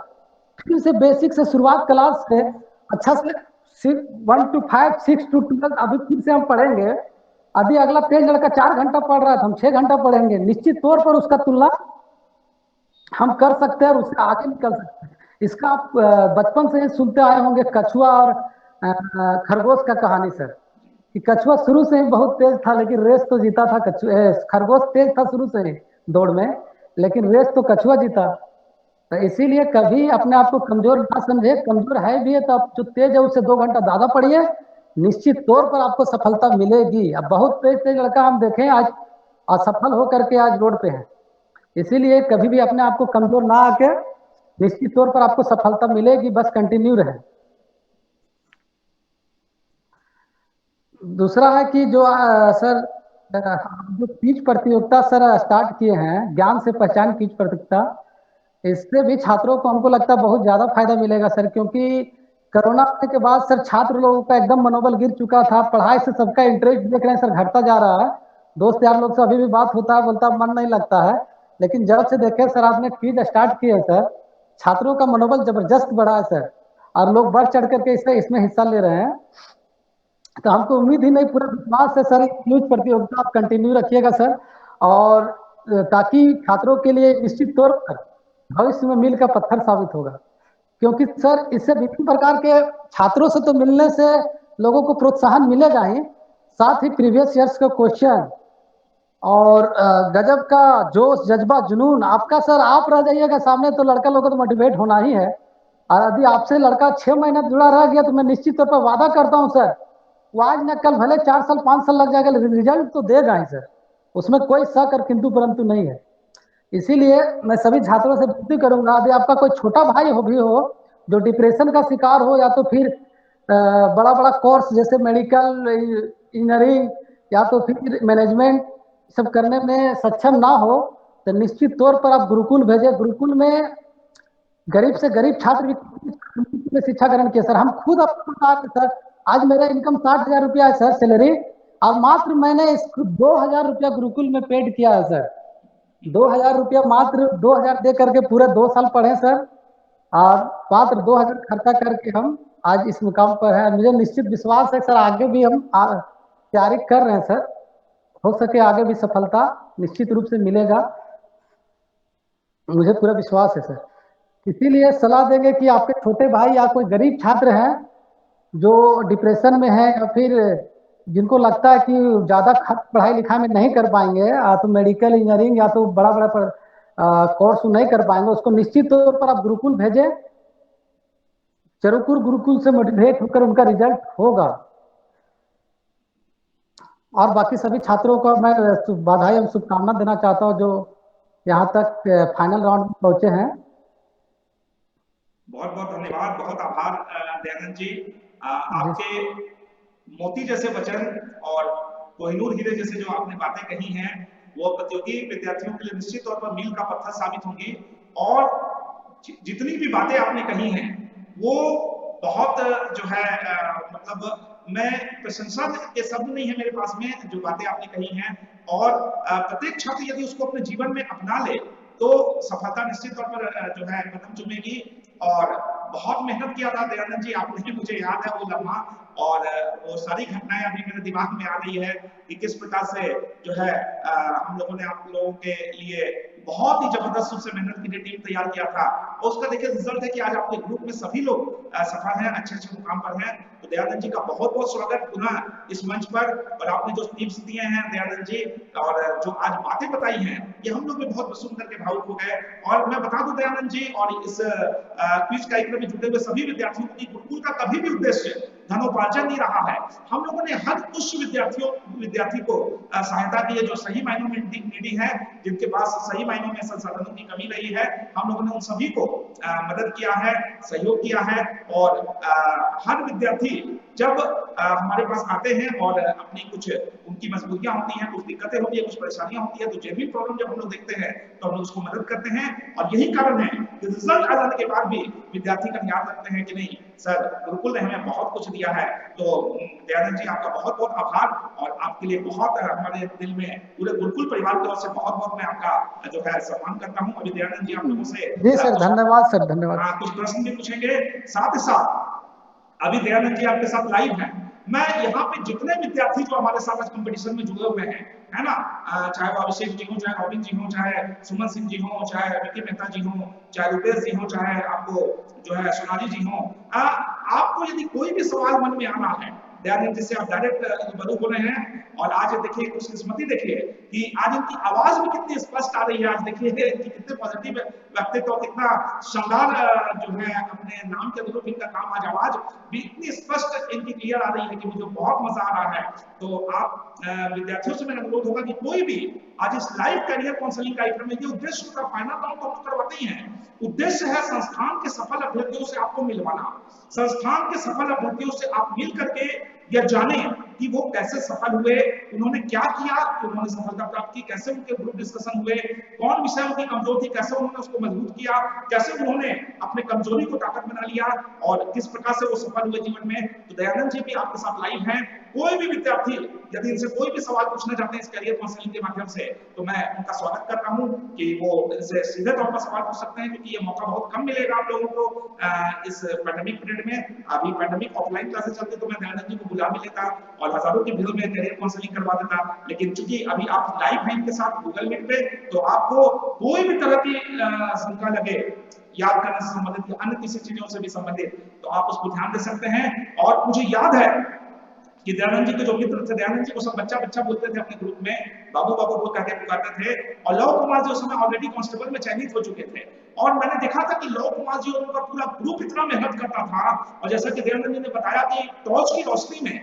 फिर से बेसिक से शुरुआत, क्लास से अच्छा से 1 to 5, 6 to 12 अभी फिर से हम पढ़ेंगे। अभी अगला तेज लड़का 4 घंटा पढ़ रहा है, तो हम 6 घंटा पढ़ेंगे। निश्चित तौर पर उसका तुलना हम कर सकते हैं और उससे आगे निकल सकते हैं। इसका आप बचपन से ही सुनते आए होंगे, कछुआ और खरगोश का कहानी सर, कि कछुआ शुरू से ही बहुत तेज था, लेकिन रेस तो जीता था खरगोश तेज था शुरू से ही दौड़ में, लेकिन रेस तो कछुआ जीता। तो इसीलिए कभी अपने आप को कमजोर ना समझे, कमजोर है भी है तो आप जो तेज है उससे 2 घंटा ज्यादा पढ़िए, निश्चित तौर पर आपको सफलता मिलेगी। अब बहुत तेज तेज लड़का हम देखें आज असफल होकर के आज रोड पे है। इसीलिए कभी भी अपने आप को कमजोर ना आके, निश्चित तौर पर आपको सफलता मिलेगी, बस कंटिन्यू रहे। दूसरा है कि जो सर जो क्विज प्रतियोगिता सर स्टार्ट किए हैं, ज्ञान से पहचान क्विज प्रतियोगिता, इससे भी छात्रों को हमको लगता है बहुत ज्यादा फायदा मिलेगा सर, क्योंकि कोरोना आने के बाद सर छात्र लोगों का एकदम मनोबल गिर चुका था। पढ़ाई से सबका इंटरेस्ट देख रहे हैं सर घटता जा रहा है। दोस्त यार लोग से अभी भी बात होता है, बोलता मन नहीं लगता है। लेकिन जब से देखे सर आपने क्विज स्टार्ट किए सर, छात्रों का मनोबल जबरदस्त बढ़ा है सर, और लोग बढ़ चढ़ करके इसमें हिस्सा ले रहे हैं। तो हमको उम्मीद ही नहीं, पूरा विश्वास है सर, क्विज प्रतियोगिता आप कंटिन्यू रखिएगा सर, और ताकि छात्रों के लिए निश्चित तौर पर भविष्य में मील का पत्थर साबित होगा। क्योंकि सर इससे विभिन्न प्रकार के छात्रों से तो मिलने से लोगों को प्रोत्साहन मिलेगा ही, साथ ही प्रीवियस ईयर्स का क्वेश्चन और गजब का जोश जज्बा जुनून आपका सर, आप रह जाइएगा सामने तो लड़का लोगों को तो मोटिवेट होना ही है। और यदि आपसे लड़का 6 महीना जुड़ा रह गया तो मैं निश्चित तौर पर वादा करता हूं सर, वो आज न कल भले 4 साल 5 साल लग जाएगा, लेकिन रिजल्ट तो देगा ही सर, उसमें कोई शक और किंतु परंतु नहीं है। इसीलिए मैं सभी छात्रों से विनती करूंगा, यदि आपका कोई छोटा भाई हो जो डिप्रेशन का शिकार हो, या तो फिर बड़ा बड़ा कोर्स जैसे मेडिकल इंजीनियरिंग या तो फिर मैनेजमेंट सब करने में सक्षम ना हो, तो निश्चित तौर पर आप गुरुकुल भेजें। गुरुकुल में गरीब से गरीब छात्र भी शिक्षा ग्रहण किया सर। हम खुद आपको बता रहे सर, आज मेरा इनकम 60,000 रुपया है सर सैलरी, और मात्र मैंने इस 2,000 रुपया गुरुकुल में पेड किया है सर। 2,000 रुपया मात्र 2,000 दे करके पूरे 2 साल पढ़े सर, और मात्र 2,000 खर्चा करके हम आज इस मुकाम पर है। मुझे निश्चित विश्वास है सर, आगे भी हम तैयारी कर रहे हैं सर, हो सके आगे भी सफलता निश्चित रूप से मिलेगा, मुझे पूरा विश्वास है सर। इसीलिए सलाह देंगे कि आपके छोटे भाई या कोई गरीब छात्र हैं जो डिप्रेशन में है, या फिर जिनको लगता है कि ज़्यादा पढ़ाई लिखाई में नहीं कर पाएंगे, तो मेडिकल इंजीनियरिंग या तो बड़ा बड़ा कोर्स नहीं कर पाएंगे, उसको निश्चित तौर पर आप गुरुकुल भेजें। जरूर गुरुकुल से मोटिवेट होकर उनका रिजल्ट होगा। और बाकी सभी छात्रों को मैं बधाई और शुभकामना देना चाहता हूँ जो यहाँ तक फाइनल राउंड में पहुंचे हैं। बहुत बहुत धन्यवाद, बहुत आभार दयानंद जी। आपके मोती जैसे वचन और कोहिनूर हीरे जैसे जो आपने बातें कही हैं वो प्रतियोगी विद्यार्थियों के लिए निश्चित तौर पर मील का पत्थर साबित होंगी। और जितनी भी बातें आपने कही हैं वो बहुत जो है मतलब मैं प्रशंसा के शब्द नहीं है मेरे पास में जो बातें आपने कही हैं। और प्रत्येक छात्र यदि उसको अपने जीवन में अपना ले तो सफलता निश्चित तौर पर जो है कदम चूमेगी। और बहुत मेहनत किया था दयानंद जी आपने, मुझे याद है वो लम्हा और वो सारी घटनाएं अभी मेरे दिमाग में आ रही है कि किस प्रकार से जो है हम लोगों ने आप लोगों के लिए बहुत ही जबरदस्त रूप से मेहनत की टीम तैयार किया था। और उसका देखिए रिजल्ट है कि आज आपके ग्रुप में सभी लोग सफल हैं, अच्छे अच्छे मुकाम पर हैं। तो दयानंद जी का बहुत बहुत स्वागत पुनः इस मंच पर। और आपने जो टिप्स दिए हैं दयानंद जी और जो आज बातें बताई हैं ये हम लोग भी बहुत सुन करके भावुक हो गए। और मैं बता दूं दयानंद जी और इस क्विज कार्यक्रम में जुटे हुए सभी विद्यार्थियों को गुरुकुल का कभी भी उद्देश्य धनोपार्जन नहीं रहा है। हम लोगों ने हर उस विद्यार्थी को सहायता दी है जो सही मायनों में नीडी है, जिनके पास सही मायनों में संसाधनों की कमी रही है। हम लोगों ने उन सभी को मदद किया है, सहयोग किया है। और हर विद्यार्थी जब हमारे पास आते हैं और अपनी कुछ उनकी मजबूरियां होती हैं, कुछ दिक्कतें होती है, कुछ परेशानियां होती है, तो जेन्युइन प्रॉब्लम जब हम लोग देखते हैं तो हम लोग उसको मदद करते हैं। और यही कारण है कि रिजल्ट आ जाने के बाद भी विद्यार्थी का याद रखते हैं कि नहीं सर गुरुकुल ने हमें बहुत कुछ दिया है। तो दयानंद जी आपका बहुत बहुत आभार और आपके लिए बहुत हमारे दिल में पूरे गुरुकुल परिवार की ओर से बहुत बहुत मैं आपका जो है सम्मान करता हूँ। अभी दयानंद जी आप लोगों से जी सर धन्यवाद सर, धन्यवाद। कुछ प्रश्न भी पूछेंगे। साथ ही साथ अभी दयानंद जी आपके साथ लाइव हैं। मैं यहाँ पे जितने विद्यार्थी जो हमारे साथ आज कंपटीशन में जुड़े हुए हैं है ना, चाहे वो अभिषेक जी हो, चाहे रॉबिन जी हो, चाहे सुमन सिंह जी हो, चाहे विकी मेहता जी हो, चाहे रुपेश जी हो, चाहे आपको जो है सोनाली जी हो, आपको यदि कोई भी सवाल मन में आना है दयानंद जी से आप डायरेक्ट रूबरू हो रहे हैं। और आज देखिए खुशकिस्मती देखिए कि आज इनकी आवाज भी कितनी स्पष्ट आ रही है। आज देखिए कि कितने पॉजिटिव व्यक्तित्व और कितना शानदार जो है अपने नाम के अनुरूप इनका काम, आज आवाज भी इतनी स्पष्ट इनकी क्लियर आ रही है कि मुझे बहुत मजा आ रहा है। तो आप विद्यार्थियों से मेरा अनुरोध होगा कि कोई भी आज इस लाइव करियर काउंसलिंग कार्यक्रम में उद्देश्य होता फाइनल राउंड तो हम करवाते ही हैं। उद्देश्य है संस्थान के सफल अभ्यर्थियों से आपको मिलवाना, संस्थान के सफल अभ्यर्थियों से आप मिल करके यह जाने कि वो कैसे सफल हुए, उन्होंने क्या किया कि उन्होंने सफलता प्राप्त की, कैसे उनके ग्रुप डिस्कशन हुए, कौन विषय उनकी कमजोर थी, कैसे उन्होंने उसको मजबूत किया, कैसे उन्होंने अपने कमजोरी को ताकत बना लिया और किस प्रकार से वो सफल हुए जीवन में। तो दयानंद जी भी आपके साथ लाइव हैं। कोई भी विद्यार्थी यदि इनसे कोई भी सवाल पूछना चाहते हैं इस करियर काउंसलिंग के माध्यम से तो मैं उनका स्वागत करता हूं कि वो इनसे सीधे तौर पर सवाल पूछ सकते हैं, क्योंकि ये मौका बहुत कम मिलेगा आप लोगों को इस पैंडेमिक पीरियड में। अभी पैंडेमिक ऑफलाइन क्लासेस चलते तो मैं दयानंद जी को बुला भी लेता और हजारों की भीड़ में करियर काउंसलिंग करवा देता, लेकिन चूंकि अभी आप लाइव हैं इनके साथ गूगल मीट पे तो आपको कोई भी तरह की शंका लगे याद करने से संबंधित या अन्य किसी चीजों से भी संबंधित तो आप उस पर ध्यान दे सकते हैं। और मुझे याद है कि दयानंद जी के जो मित्र थे, दयानंद जी को सब बच्चा बच्चा बोलते थे अपने ग्रुप में, बाबू बाबू बोल करके पुकारते थे। और लव कुमार जी उस समय ऑलरेडी कांस्टेबल में चयनित हो चुके थे और मैंने देखा था कि लव कुमार जी और उनका पूरा ग्रुप इतना मेहनत करता था। और जैसा कि दयानंद जी ने बताया कि टॉर्च की रोशनी में,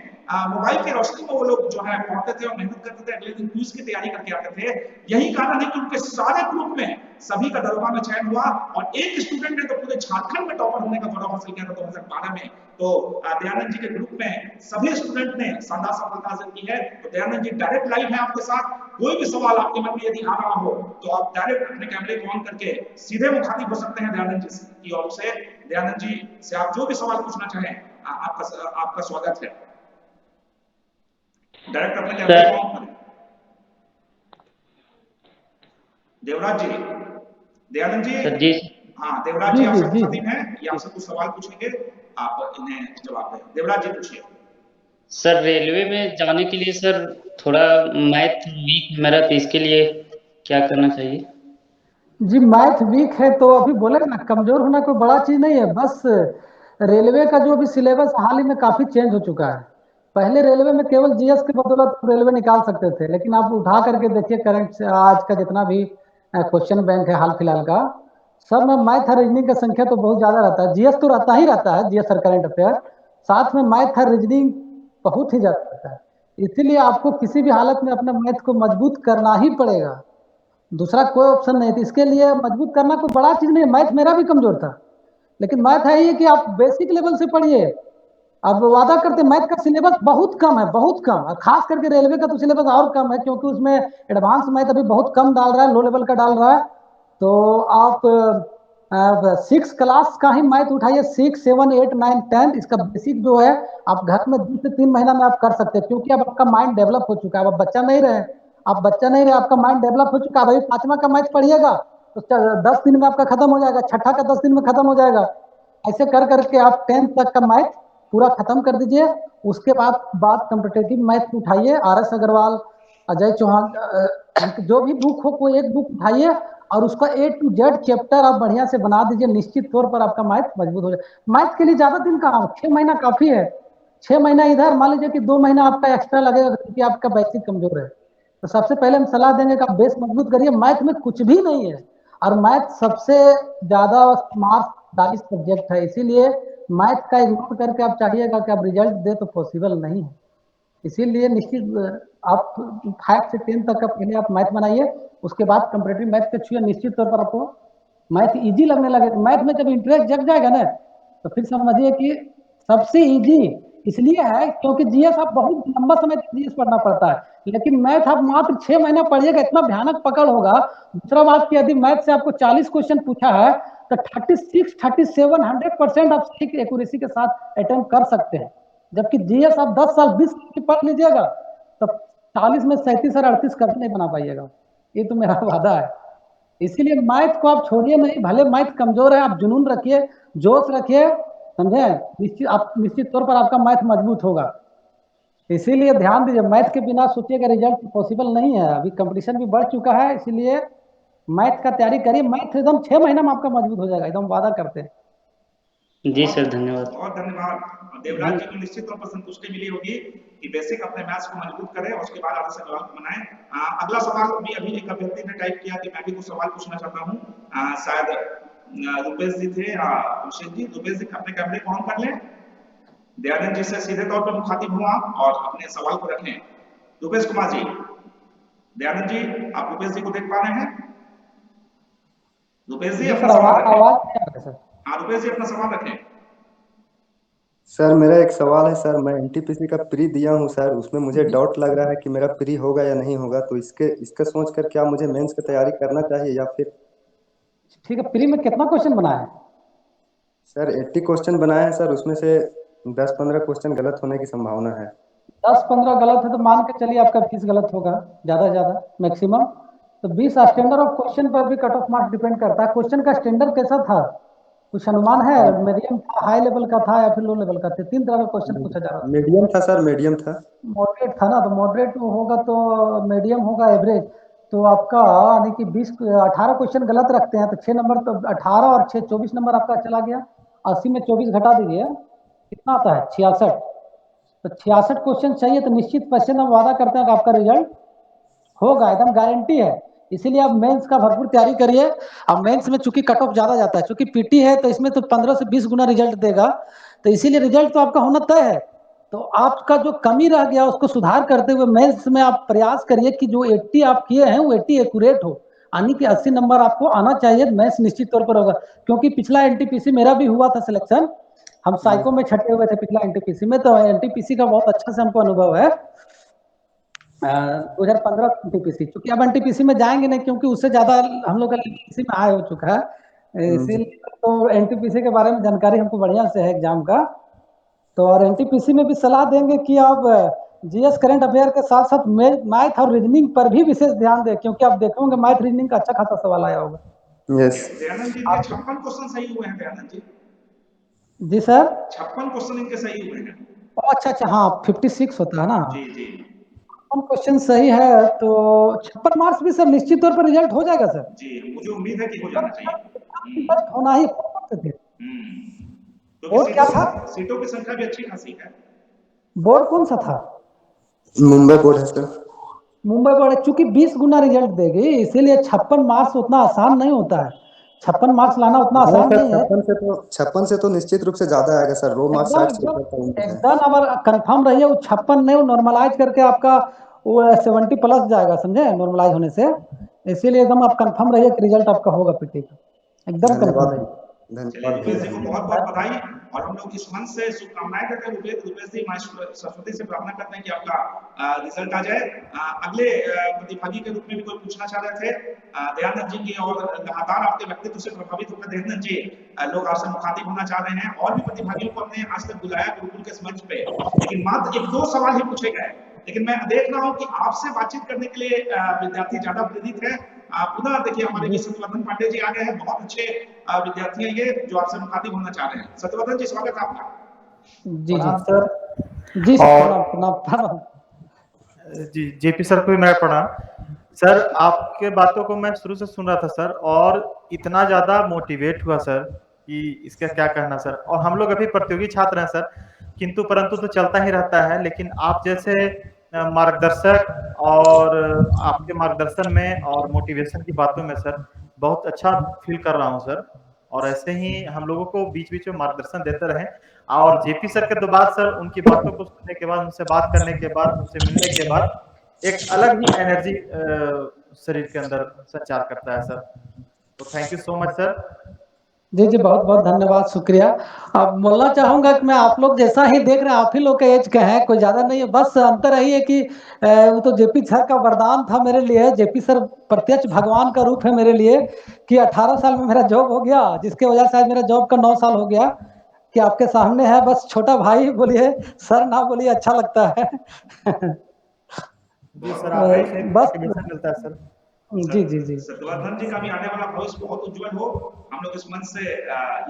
मोबाइल की रोशनी में वो लोग जो है पढ़ते थे और मेहनत करते थे, अगले दिन क्विज की तैयारी करके आते थे। यही कारण है कि उनके सारे ग्रुप में सभी का दरोगा में चयन हुआ और एक स्टूडेंट ने तो पूरे झारखंड में टॉपर होने का गौरव हासिल किया था 2012 में। तो दयानंद जी के ग्रुप में सभी स्टूडेंट ने शानदार सफलता हासिल की है। तो दयानंद जी डायरेक्ट लाइव है आपके साथ। कोई भी सवाल आपके मन में यदि आ रहा हो तो आप डायरेक्ट अपने कैमरे को ऑन करके सीधे मुखातिब हो सकते हैं दयानंद जी की ओर से। दयानंद जी से आप जो भी सवाल पूछना चाहें आपका स्वागत है। डायरेक्ट अपने कैमरे को ऑन करें। देवराज जी, दयानंद जी, हाँ देवराज जी आपसे मुखातिब हैं, ये आपसे कुछ सवाल पूछेंगे, आप इन्हें जवाब दें। देवराज जी पूछिए। सर रेलवे में जाने के लिए सर थोड़ा मैथ वीक है मेरा, तो इसके लिए क्या करना चाहिए? जी मैथ वीक है तो अभी बोले ना कमजोर होना कोई बड़ा चीज नहीं है, बस रेलवे का जो भी सिलेबस हाल ही में काफी चेंज हो चुका है। पहले रेलवे में केवल जीएस की बदौलत रेलवे निकाल सकते थे, लेकिन आप उठा करके देखिए करंट से आज का जितना भी क्वेश्चन बैंक है हाल फिलहाल का, सब में मैथ और रीजनिंग का संख्या तो बहुत ज्यादा रहता है। जीएस तो रहता ही रहता है, जीएस और करंट अफेयर, साथ में मैथ और रीजनिंग बहुत ही ज्यादा रहता है। इसीलिए आपको किसी भी हालत में अपना मैथ को मजबूत करना ही पड़ेगा, दूसरा कोई ऑप्शन नहीं। तो इसके लिए मजबूत करना कोई बड़ा चीज नहीं है। मैथ मेरा भी कमजोर था, लेकिन मैथ है ये कि आप बेसिक लेवल से पढ़िए। अब वादा करते मैथ का सिलेबस बहुत कम है, बहुत कम, और खास करके रेलवे का तो सिलेबस और कम है, क्योंकि उसमें एडवांस मैथ अभी बहुत कम डाल रहा है, लो लेवल का डाल रहा है। तो आप 6 क्लास का ही मैथ उठाइए, 6, 7, 8, 9, 10, इसका बेसिक जो है आप घर में 2 से 3 महीना में आप कर सकते हैं, क्योंकि अब आपका माइंड डेवलप हो चुका है। अब आप बच्चा नहीं रहे, आप बच्चा नहीं रहे, आपका माइंड डेवलप हो चुका है। अभी 5वां का मैथ पढ़िएगा तो 10 दिन में आपका खत्म हो जाएगा, छठा का 10 दिन में खत्म हो जाएगा। ऐसे कर करके आप 10th तक का मैथ पूरा खत्म कर दीजिए। उसके बाद बात कॉम्पिटेटिव मैथ उठाइए, आर एस अग्रवाल, अजय चौहान, जो भी बुक हो कोई एक बुक उठाइए और उसका A to Z चैप्टर आप बढ़िया से बना दीजिए, निश्चित तौर पर आपका मैथ मजबूत हो जाए। मैथ के लिए ज्यादा दिन कहाँ, 6 महीना काफी है। 6 महीना इधर, मान लीजिए कि 2 महीना आपका एक्स्ट्रा लगेगा क्योंकि आपका बेसिक कमजोर है। तो सबसे पहले हम सलाह देंगे कि आप बेस मजबूत करिए। मैथ में कुछ भी नहीं है, और मैथ सबसे ज्यादा मार्क्स वाली सब्जेक्ट है, इसीलिए मैथ का इग्नोर करके आप चाहिएगा कि आप रिजल्ट दे तो पॉसिबल नहीं है। इसीलिए निश्चित आप 5 से 10 तक का पहले आप मैथ बनाइए, उसके बाद कंपेरेटिव मैथ पे छुए, निश्चित तौर पर आपको मैथ इजी लगने लगे। मैथ में जब इंटरेस्ट जग जाएगा ना, तो फिर समझिए कि सबसे इजी इसलिए है क्योंकि जीएस आप बहुत लंबा समय तक जीएस पढ़ना पड़ता है, लेकिन मैथ आप मात्र 6 महीना पढ़िएगा, इतना भयानक पकड़ होगा। दूसरा बात की यदि मैथ से आपको 40 क्वेश्चन पूछा है तो 36, 37, 100% आप सही एक्यूरेसी के साथ अटेम्प्ट कर सकते हैं। जबकि जीएस आप 10 साल 20 साल की पढ़ लीजिएगा तो 40 में 37 और 38 कभी नहीं बना पाइएगा, ये तो मेरा वादा है। इसीलिए मैथ को आप छोड़िए नहीं, भले मैथ कमजोर है, आप जुनून रखिए, जोश रखिए, समझे, निश्चित तौर पर आपका मैथ मजबूत होगा। इसीलिए ध्यान दीजिए, मैथ के बिना सोचिएगा रिजल्ट पॉसिबल नहीं है। अभी कंपटीशन भी बढ़ चुका है, इसीलिए मैथ का तैयारी करिए। मैथ एकदम 6 महीना में आपका मजबूत हो जाएगा, एकदम वादा करते हैं। जी सर, धन्यवाद। बहुत धन्यवाद। देवराज जी को निश्चित तौर पर संतुष्टि मिली होगी कि बेसिक अपने मैथ्स को मजबूत करें, उसके बाद आगे से सवाल बनाएं। अगला सवाल भी अभी एक अभ्यर्थी ने टाइप किया कि मैं भी कुछ सवाल पूछना चाहता हूँ। शायद रुपेश जी थे, अभिषेक जी, रुपेश जी अपने कैमरे को ऑन कर लें। दयानंद जी से सीधे तौर पर मुखातिब हुआ और अपने सवाल को रखें। रुपेश कुमार जी, दयानंद जी, आप रुपेश जी को देख पा रहे हैं? रुपेश जी अपना सवाल रखें। हाँ रुपेश जी अपना सवाल रखें। सर मेरा एक सवाल है सर, मैं एनटीपीसी का प्री दिया हूँ सर, उसमें मुझे डाउट लग रहा है कि मेरा प्री होगा या नहीं होगा, तो इसका सोच कर क्या मुझे मेंस की तैयारी करना चाहिए या फिर? ठीक है, प्री में कितना क्वेश्चन बनाया है? सर 80 क्वेश्चन बनाए हैं सर, उसमें से 10-15 क्वेश्चन गलत होने की संभावना है। 10-15 गलत है तो मान के चलिए आपका 20 गलत होगा, ज्यादा से ज्यादा मैक्सिमम। तो 20 स्टैंडर्ड ऑफ क्वेश्चन पर भी कट ऑफ मार्क्स डिपेंड करता है। क्वेश्चन का स्टैंडर्ड कैसा था, कुछ अनुमान है? मीडियम था, हाई लेवल का था, या फिर लो लेवल का था? 3 तरह का क्वेश्चन पूछा जा रहा था। मीडियम था सर, मीडियम था। मॉडरेट था ना, तो मॉडरेट होगा तो मीडियम होगा, एवरेज। तो आपका यानी कि 18 क्वेश्चन गलत रखते हैं तो 6 नंबर, तो 18 और 6 24 नंबर आपका चला गया। 80 में 24 घटा दीजिए, कितना आता है? 66। तो 66 क्वेश्चन चाहिए, तो निश्चित परसेंट हम वादा करते हैं कि आपका रिजल्ट होगा, एकदम गारंटी है। इसीलिए आप मेंस का भरपूर तैयारी करिए। अब मेंस में चूंकि कट ऑफ ज्यादा जाता है, चूंकि पीटी है तो इसमें तो 15 से 20 गुना रिजल्ट देगा, तो इसीलिए रिजल्ट तो आपका होना तय है। तो आपका जो कमी रह गया उसको सुधार करते हुए मेंस में आप प्रयास करिए कि जो 80 आप किए हैं वो 80 एक्यूरेट हो, यानी कि 80 नंबर आपको आना चाहिए। मेंस निश्चित तौर पर होगा, क्योंकि पिछला एनटीपीसी मेरा भी हुआ था सिलेक्शन, हम साइको में छटे हुए थे पिछला एनटीपीसी में, तो एनटीपीसी का बहुत अच्छा से हमको अनुभव है। 2015 एनटीपीसी, क्योंकि अब एनटीपीसी में जाएंगे नहीं क्योंकि उससे ज्यादा हम लोग का एनटीपीसी में हाई हो चुका है, इसीलिए तो एनटीपीसी के बारे में जानकारी हमको बढ़िया से है एग्जाम का। तो और एनटीपीसी में भी सलाह देंगे कि आप जीएस करंट अफेयर के साथ साथ मैथ और रीजनिंग पर भी विशेष ध्यान दें, क्योंकि आप देखोगे मैथ रीजनिंग का अच्छा खासा सवाल आया होगा। यस दयानंद जी के 56 क्वेश्चन सही हुए हैं। दयानंद जी जी सर, 56 क्वेश्चन इनके सही हुए हैं। अच्छा अच्छा, हाँ 56 होता है ना। जी जी, क्वेश्चन सही है तो 56 मार्क्स भी सर निश्चित तौर पर रिजल्ट हो जाएगा सर। जी मुझे उम्मीद है कि हो जाना चाहिए। होना ही तो और क्या था? सीटों की संख्या भी अच्छी खासी है। बोर्ड कौन सा था? मुंबई बोर्ड है सर। मुंबई बोर्ड है, चूंकि 20 गुना रिजल्ट देगी इसीलिए 56 मार्क्स उतना आसान नहीं होता है। 56 मार्क्स लाना उतना हाँ आसान सर, नहीं है। 56 से तो निश्चित रूप से ज्यादा आएगा सर। रो मार्क्स एकदम 60 से एकदम ऊपर का उम्मीद है। एकदम अगर कंफर्म रहिए, वो 56 नहीं, वो नॉर्मलाइज करके आपका वो 70 प्लस जाएगा, समझे, नॉर्मलाइज होने से। इसीलिए एकदम आप कंफर्म रहिए कि रिजल्ट आपका होगा पीटी का, एकदम कंफर्म धन्यवाद, रहिए। चलिए धन्यवाद रुपेश जी को भैया। बहुत बहुत बधाई, और हम लोग इस मन से शुभकामनाएं करते हैं रुपेश जी, मां सरस्वती से प्रार्थना करते हैं कि आपका रिजल्ट आ जाए। अगले प्रतिभागी के रूप में भी कोई पूछना चाह रहे थे दयानंद जी की, और लगातार आपके व्यक्तित्व से प्रभावित होकर दयानंद जी लोग आपसे मुखातिब होना चाह रहे हैं। और भी प्रतिभागियों को हमने आज तक बुलाया गुरुकुल के मंच पे, लेकिन मात्र 1-2 सवाल ही पूछे गए। लेकिन मैं देख रहा हूँ कि आपसे बातचीत करने के लिए विद्यार्थी ज्यादा प्रेरित है। पुनः देखिए हमारे भी सत्यवर्धन पांडे जी आ गए हैं, बहुत अच्छे विद्यार्थी हैं ये, जो आपसे मुखातिब होना चाह रहे हैं। सत्यवर्धन जी, स्वागत है आपका। जी जी प्रणाम सर। जी सर, और प्रणाम प्रणाम प्रणाम। जी जेपी सर को भी मेरा प्रणाम। सर आपके बातों को मैं शुरू से सुन रहा था सर, और इतना ज़्यादा मोटिवेट हुआ सर कि इसका क्या कहना सर। और हम लोग अभी प्रतियोगी छात्र हैं सर, किंतु परंतु तो चलता ही रहता है। लेकिन आप जैसे मार्गदर्शक और आपके मार्गदर्शन में और मोटिवेशन की बातों में सर बहुत अच्छा फील कर रहा हूँ सर। और ऐसे ही हम लोगों को बीच बीच में मार्गदर्शन देते रहें। और जेपी सर के तो बाद सर, उनकी बातों को सुनने के बाद, उनसे बात करने के बाद, उनसे मिलने के बाद एक अलग ही एनर्जी शरीर के अंदर संचार करता है सर। तो thank you so much sir. जी जी, बहुत बहुत धन्यवाद, शुक्रिया। अब बोलना चाहूंगा कि मैं आप लोग जैसा ही देख रहे हैं, आप ही लोग के एज के हैं, कोई ज्यादा नहीं है। बस अंतर यही है कि वो तो जेपी सर का वरदान था मेरे लिए। जेपी सर प्रत्यक्ष भगवान का रूप है मेरे लिए, कि 18 साल में मेरा जॉब हो गया, जिसके वजह से आज मेरा जॉब का 9 साल हो गया, कि आपके सामने है। बस छोटा भाई बोलिए, सर ना बोलिए, अच्छा लगता है। जी सर, आपसे एक बस मोटिवेशन मिलता है सर। जी जी जी सत्यवर्धन जी का भी आने वाला भविष्य बहुत उज्जवल हो, हम लोग इस मंच से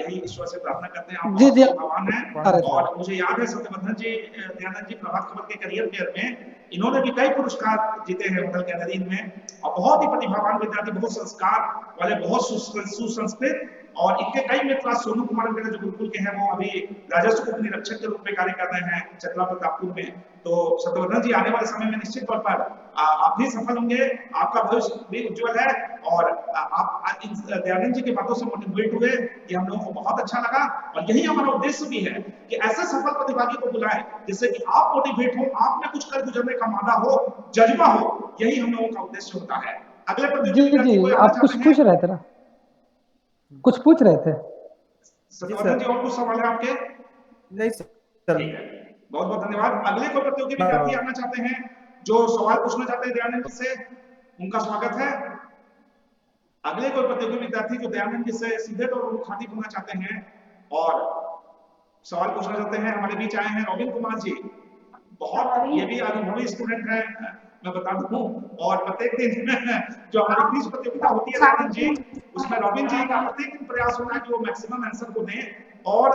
यही ईश्वर से प्रार्थना करते हैं। आप जी बहुत जी। प्रतिभावान हैं। अरे और मुझे याद है सत्यवर्धन जी, दयानंद जी प्रभात खबर के करियर फेयर में इन्होंने भी कई पुरस्कार जीते हैं होटल कैटरिंग में, और बहुत ही प्रतिभावान विद्यार्थी, बहुत संस्कार वाले, बहुत सुसंस्कृत। और इनके कई मित्र, सोनू कुमार वगैरह जो गुरुकुल के हैं, वो अभी राजस्व उप निरीक्षक के रूप में कार्य कर रहे हैं चतरा प्रतापपुर में। तो सत्यवर्धन जी आने वाले समय में निश्चित तौर पर आप भी सफल होंगे, आपका भविष्य भी उज्जवल है। और आप दयानंद जी की बातों से मोटिवेट हुए, ये हम लोगों को बहुत अच्छा लगा। और यही हमारा उद्देश्य भी है कि ऐसे सफल प्रतिभागी को बुलाएं जिससे कि आप मोटिवेट हो, आप में कुछ कर गुजरने का मादा हो, जज्बा हो। यही हम लोगों का उद्देश्य होता है। अगले प्रतियोगी जी विद्यार्थी जी, कोई आप कुछ पूछ रहे थे ना, कुछ पूछ रहे थे। सत्यवर्धन जी, और कुछ सवाल है आपके? नहीं सर। ठीक है, बहुत बहुत धन्यवाद। अगले कोई प्रतियोगी विद्यार्थी आना चाहते हैं जो सवाल पूछना चाहते हैं दयानंद जी से, उनका स्वागत है। अगले कोई प्रतियोगी विद्यार्थी जो दयानंद जी से सीधे तौर पर मुखातिब होना चाहते हैं और सवाल पूछना चाहते हैं, हमारे बीच आए हैं रॉबिन कुमार जी। बहुत, ये भी अनुभवी स्टूडेंट है, मैं बता दूं। और प्रत्येक दिन जो हमारी क्विज प्रतियोगिता होती है दयानंद जी, उसमें रॉबिन जी का प्रत्येक दिन प्रयास होता है कि वो मैक्सिमम आंसर को दें। और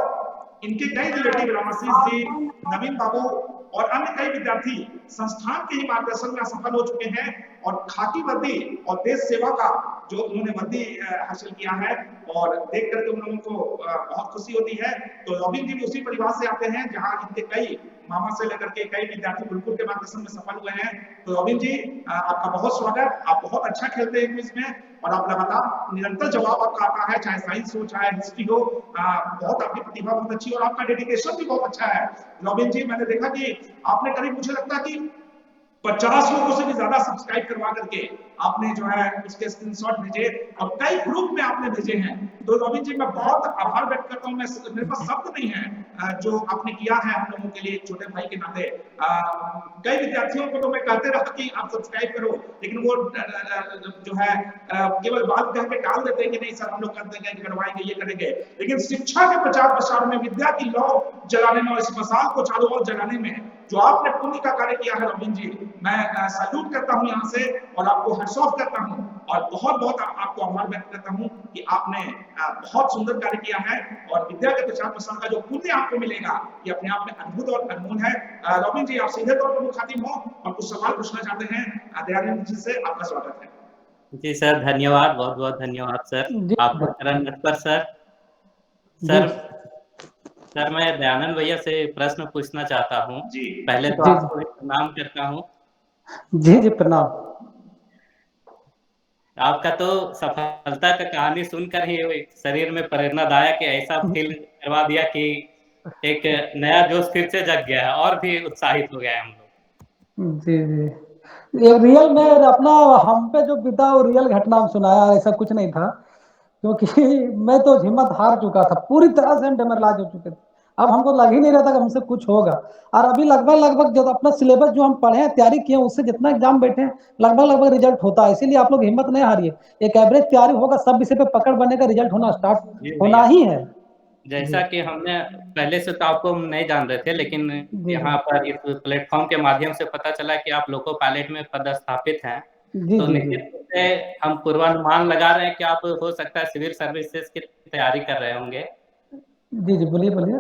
इनके कई रिलेटिव, रामाशीष जी, नवीन बाबू और अन्य कई विद्यार्थी संस्थान के ही मार्गदर्शन में सफल हो चुके हैं। और खाकी वर्दी और देश सेवा का जो उन्होंने वर्दी हासिल किया है, और देख करके उन लोगों को बहुत खुशी होती है। तो रॉबिन जी भी उसी परिवार से आते हैं जहां इनके कई मामा से लेकर के कई विद्यार्थी गुरुकुल के मार्गदर्शन में सफल हुए हैं। तो रॉबिन जी, आपका बहुत स्वागत। आप बहुत अच्छा खेलते हैं क्विज में, और आप लगातार निरंतर जवाब आपका आता है, चाहे साइंस हो चाहे हिस्ट्री हो। बहुत आपकी प्रतिभा बहुत अच्छी, और आपका डेडिकेशन भी बहुत अच्छा है रॉबिन जी। मैंने देखा कि आपने करीब, मुझे लगता है कि 50 लोगों से भी ज्यादा सब्सक्राइब करवा करके आपने जो है उसके स्क्रीनशॉट भेजे, और कई ग्रुप में आपने भेजे हैं। तो रॉबिन जी, मैं बहुत आभार व्यक्त करता हूं। मेरे पास शब्द नहीं है जो आपने किया है हम लोगों के लिए, एक छोटे भाई के नाते। कई विद्यार्थियों को तो मैं कहते रहा कि आप सब्सक्राइब करो, लेकिन वो जो है केवल बात कह के टाल देते हैं कि नहीं सर हम लोग कर देंगे, करवाएंगे, ये करेंगे। लेकिन शिक्षा के प्रचार प्रसार में, विद्या की लौ जलाने में और इस मसाल को चारों ओर जलाने में जो आपने पुण्य का कार्य किया है रॉबिन जी, मैं सैल्यूट करता हूं यहां से, और आपको हैट्स ऑफ करता हूं, और बहुत बहुत आपको आभार व्यक्त करता हूं कि आपने बहुत सुंदर कार्य किया है। और विद्या के प्रचार प्रसार का जो पुण्य आपको मिलेगा, ये अपने आप में अद्भुत और अनमोल है। रॉबिन जी, आप सीधे तौर पर मुखातिब हो और कुछ सवाल पूछना चाहते हैं दयानंद जी से, आपका स्वागत है। जी सर, धन्यवाद, बहुत बहुत धन्यवाद सर, जी आपका चरण नमस्कार सर। जी सर सर मैं दयानंद भैया से प्रश्न पूछना चाहता हूँ। जी पहले तो जी आपको प्रणाम करता हूँ। जी जी प्रणाम। आपका तो सफलता का कहानी सुनकर ही शरीर में प्रेरणादायक ऐसा फील करवा दिया कि एक नया जोश फिर से जग गया है और भी उत्साहित हो गए हम लोग। जी जी ये रियल में अपना हम पे जो बीता वो रियल घटना हम सुनाया, ऐसा कुछ नहीं था, क्योंकि मैं तो हिम्मत हार चुका था, पूरी तरह से हम डेमोरलाइज हो चुके थे। अब हमको लग ही नहीं रहा था कि हमसे कुछ होगा। और अभी लगभग जो अपना सिलेबस जो हम पढ़े हैं, तैयारी किए हैं, उससे जितना एग्जाम बैठे हैं लगभग रिजल्ट होता है। इसीलिए आप लोग हिम्मत नहीं हारिए, एक एवरेज तैयारी होगा, सब विषय पे पकड़ बनेगा, रिजल्ट होना स्टार्ट जी होना भैया, ही है। जैसा कि हमने पहले से तो आपको हम नहीं जान रहे थे, लेकिन जी यहाँ पर इस प्लेटफॉर्म के माध्यम से पता चला कि आप लोको पायलट में पदस्थापित हैं। जी तो जी जी निश्चित रूप से हम पूर्वानुमान लगा रहे हैं कि आप हो सकता है सिविल सर्विसेज की तैयारी कर रहे होंगे। जी जी बोलिए बोलिए।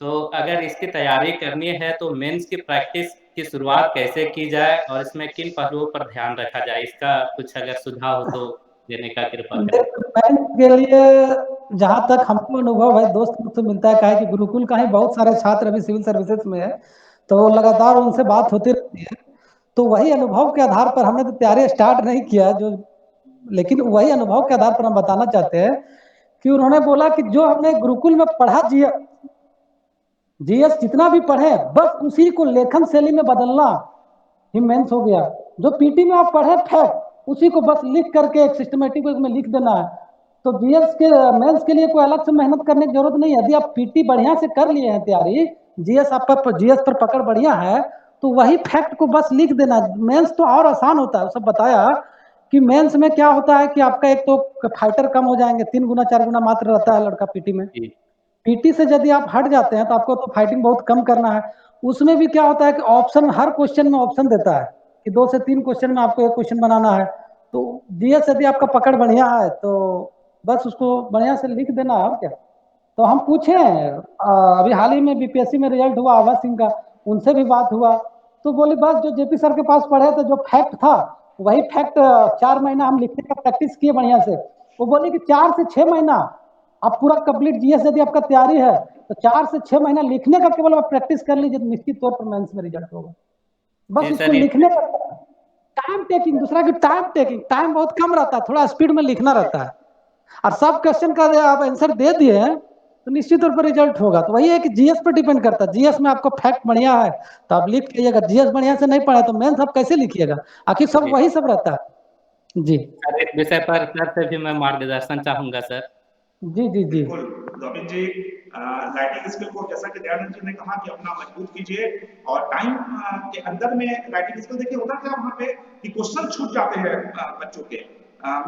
तो अगर इसकी तैयारी करनी है तो मेंस की प्रैक्टिस की शुरुआत कैसे की जाए और इसमें किन पहलुओं पर ध्यान रखा जाए, इसका कुछ अगर सुझाव हो तो देने का कृपा करें। बैंक के लिए जहाँ तक हमको अनुभव है, दोस्त मुझसे मिलता है, कहा कि गुरुकुल का ही बहुत सारे छात्र अभी सिविल सर्विसेज में है, तो लगातार उनसे बात होती रहती है। तो वही अनुभव के आधार पर हमने तो तैयारी स्टार्ट नहीं किया जो, लेकिन वही अनुभव के आधार पर हम बताना चाहते हैं कि उन्होंने बोला कि जो हमने गुरुकुल में पढ़ा जीएस जितना भी पढ़े बस उसी को लेखन शैली में बदलना ही मेंस हो गया। जो पीटी में आप पढ़े फैक्ट उसी को बस लिख करके एक सिस्टमेटिक में लिख देना है। तो जीएस के मेंस के लिए कोई अलग से मेहनत करने की जरूरत नहीं है। यदि आप पीटी बढ़िया से कर लिए हैं तैयारी, जीएस आपका जीएस पर पकड़ बढ़िया है, तो वही फैक्ट को बस लिख देना। मेंस तो और आसान होता है, सब बताया कि मेंस में क्या होता है कि आपका एक तो फाइटर कम हो जाएंगे, 3 गुना 4 गुना मात्र रहता है लड़का पीटी में। पीटी से यदि आप हट जाते हैं तो आपको तो फाइटिंग बहुत कम करना है। उसमें भी क्या होता है कि ऑप्शन, हर क्वेश्चन में ऑप्शन देता है कि 2 से 3 क्वेश्चन में आपको एक क्वेश्चन बनाना है। तो जीएस यदि आपका पकड़ बढ़िया है तो बस उसको बढ़िया से लिख देना है, और क्या। तो हम पूछे अभी हाल ही में बीपीएससी में रिजल्ट हुआ आभा सिंह का, उनसे भी बात हुआ, तो बोली बस जो जेपी सर के पास पढ़े थे, जो फैक्ट था वही फैक्ट 4 महीना हम लिखने का प्रैक्टिस किए बढ़िया से। वो बोले कि 4 से 6 महीना आप पूरा कंप्लीट जीएस यदि आपका तैयारी है तो 4 से 6 महीना लिखने का केवल आप प्रैक्टिस कर लीजिए, निश्चित तौर पर मेंस में रिजल्ट होगा। बस जी उसको सर, लिखने का टाइम टेकिंग, दूसरा की टाइम टेकिंग, टाइम बहुत कम रहता है, थोड़ा स्पीड में लिखना रहता है। और सब क्वेश्चन का आप आंसर दे दिए हैं तो निश्चित तौर पर रिजल्ट होगा। तो वही है कि जीएस पर डिपेंड करता है। जीएस में आपको फैक्ट बढ़िया है तो आप लिख लीजिएगा, जीएस बढ़िया से नहीं पढ़े तो मेंस आप कैसे लिखिएगा, आखिर सब वही सब रहता है। जी सर इस विषय पर सर से भी मैं मार्गदर्शन चाहूंगा सर। जी जी जी बिल्कुल रोबिन जी, राइटिंग स्किल को जैसा कि दयानंद जी ने कहा कि अपना मजबूत कीजिए और टाइम के अंदर में राइटिंग स्किल। देखिए होता क्या वहां पे कि क्वेश्चन छूट जाते हैं बच्चों के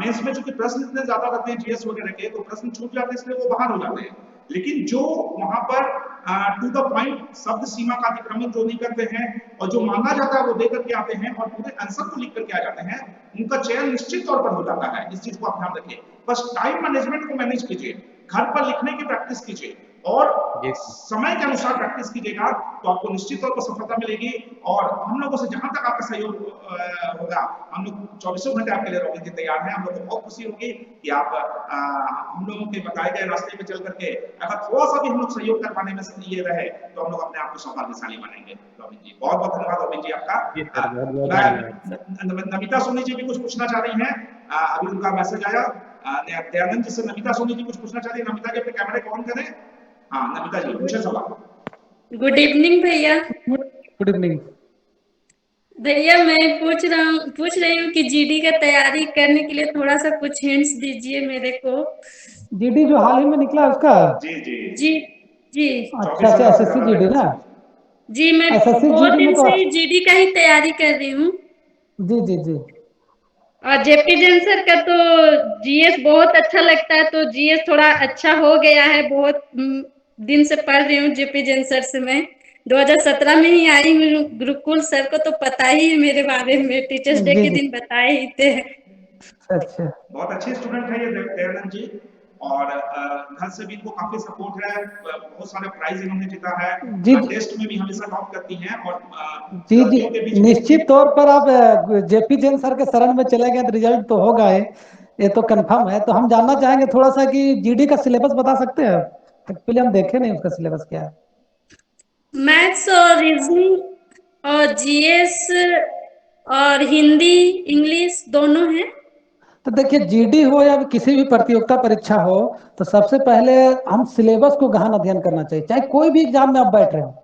मेंस में, चूंकि प्रश्न इतने ज्यादा रहते हैं जीएस वगैरह के, तो प्रश्न छूट जाते हैं इसलिए वो बाहर हो जाते हैं। लेकिन जो वहां पर टू द पॉइंट शब्द सीमा का अतिक्रमण जो नहीं करते हैं और जो मांगा जाता है वो दे करके आते हैं और पूरे आंसर को लिख करके आ जाते हैं, उनका चयन निश्चित तौर पर हो जाता है। इस चीज को आप ध्यान रखिए। बस टाइम मैनेजमेंट को मैनेज कीजिए, घर पर लिखने की प्रैक्टिस कीजिए और समय के अनुसार प्रैक्टिस कीजिएगा तो आपको निश्चित तौर पर सफलता मिलेगी। और हम लोगों से जहां तक आपका सहयोग होगा, हम लोग 24 घंटे आपके लिए रोबिन जी तैयार हैं। हम लोग को बहुत खुशी होगी कि आप हम लोगों के बताए गए रास्ते पे चल करके अगर थोड़ा सा भी हम लोग सहयोग कर पाने में ये रहे तो हम लोग अपने आप को सौभाग्यशाली मानेंगे। रोबिन जी बहुत बहुत धन्यवाद। रोबिन जी आपका। नमिता सोनी जी भी कुछ पूछना चाह रही हैं, अभी उनका मैसेज आया दयानंद जी से। नमिता सोनी जी कुछ पूछना चाहती है। नमिता जी अपने कैमरे को ऑन करें। हाँ नमिता जी पूछे सवाल। गुड इवनिंग भैया। गुड इवनिंग भैया मैं पूछ रही हूँ कि जीडी का तैयारी करने के लिए थोड़ा सा कुछ हिंट्स दीजिए मेरे को। जीडी जो हाल ही में निकला उसका? जी जी जी जी अच्छा अच्छा, एसएससी जीडी ना? जी, मैं एसएससी बहुत जीडी में दिन तो से ही जीडी का ही तैयारी कर रही हूँ। जी जी जी और जेपी जैन सर का तो जीएस बहुत अच्छा लगता है, तो जीएस थोड़ा अच्छा हो गया है। बहुत दिन से पढ़ रही हूँ जेपी जैन सर से। मैं 2017 में ही आई हूँ गुरुकुल। सर को तो पता ही है मेरे बारे में, टीचर्स डे जी के जी दिन बताए ही थे। अच्छा बहुत अच्छे स्टूडेंट है ये दयानंद जी और घर से भी इनको काफी सपोर्ट है। बहुत सारे प्राइज इन्होंने जीता है, जी टेस्ट में भी हमेशा टॉप करती हैं और जी जी लड़कियों के बीच में निश्चित तौर पर आप जेपी जैन सर के शरण में चले गए तो रिजल्ट तो होगा ही, ये तो कंफर्म है। तो हम जानना चाहेंगे थोड़ा सा कि जीडी का सिलेबस बता सकते हैं? एक्चुअली हम देखे नहीं उसका सिलेबस क्या है। मैथ्स और रीजनिंग और जीएस और हिंदी इंग्लिश दोनों हैं। तो देखिए जीडी हो या किसी भी प्रतियोगिता परीक्षा हो, तो सबसे पहले हम सिलेबस को गहन अध्ययन करना चाहिए। चाहे कोई भी एग्जाम में आप बैठ रहे हो,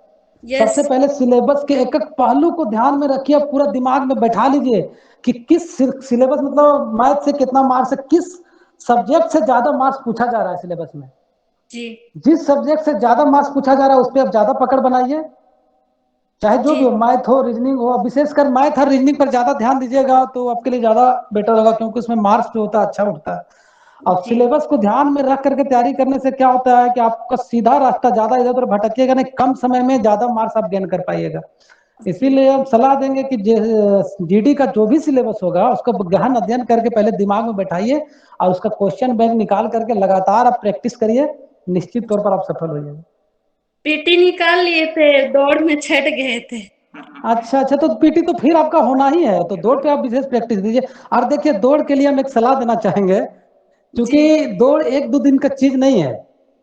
यस सबसे पहले सिलेबस के एक एक पहलू को ध्यान में रखिए, पूरा दिमाग में बैठा लीजिए कि किस सिलेबस, मतलब मैथ से कितना मार्क्स है, किस सब्जेक्ट से ज्यादा मार्क्स पूछा जा रहा है सिलेबस में। जी जिस सब्जेक्ट से ज्यादा मार्क्स पूछा जा रहा है उस पर आप ज्यादा पकड़ बनाइए, चाहे जो भी हो, मैथ हो रीजनिंग हो। विशेषकर मैथ और रीजनिंग पर ज्यादा ध्यान दीजिएगा तो आपके लिए ज्यादा बेटर होगा, क्योंकि उसमें मार्क्स जो होता है अच्छा उठता है। और जी सिलेबस को ध्यान में रख करके तैयारी करने से क्या होता है कि आपका सीधा रास्ता, ज्यादा इधर उधर भटकिएगा नहीं, कम समय में ज्यादा मार्क्स आप गेन कर पाइएगा। इसीलिए हम सलाह देंगे कि जीडी का जो भी सिलेबस होगा उसका गहन अध्ययन करके पहले दिमाग में बैठाइए और उसका क्वेश्चन बैंक निकाल करके लगातार आप प्रैक्टिस करिए, निश्चित तौर पर आप सफल हो जाएंगे। पीटी निकाल लिए थे, दौड़ में छट गए थे। अच्छा, तो पीटी तो फिर आपका होना ही है, तो दौड़ पे आप विशेष प्रैक्टिस दीजिए। और देखिए दौड़ के लिए हम एक सलाह देना चाहेंगे, क्योंकि दौड़ एक दो दिन का चीज नहीं है,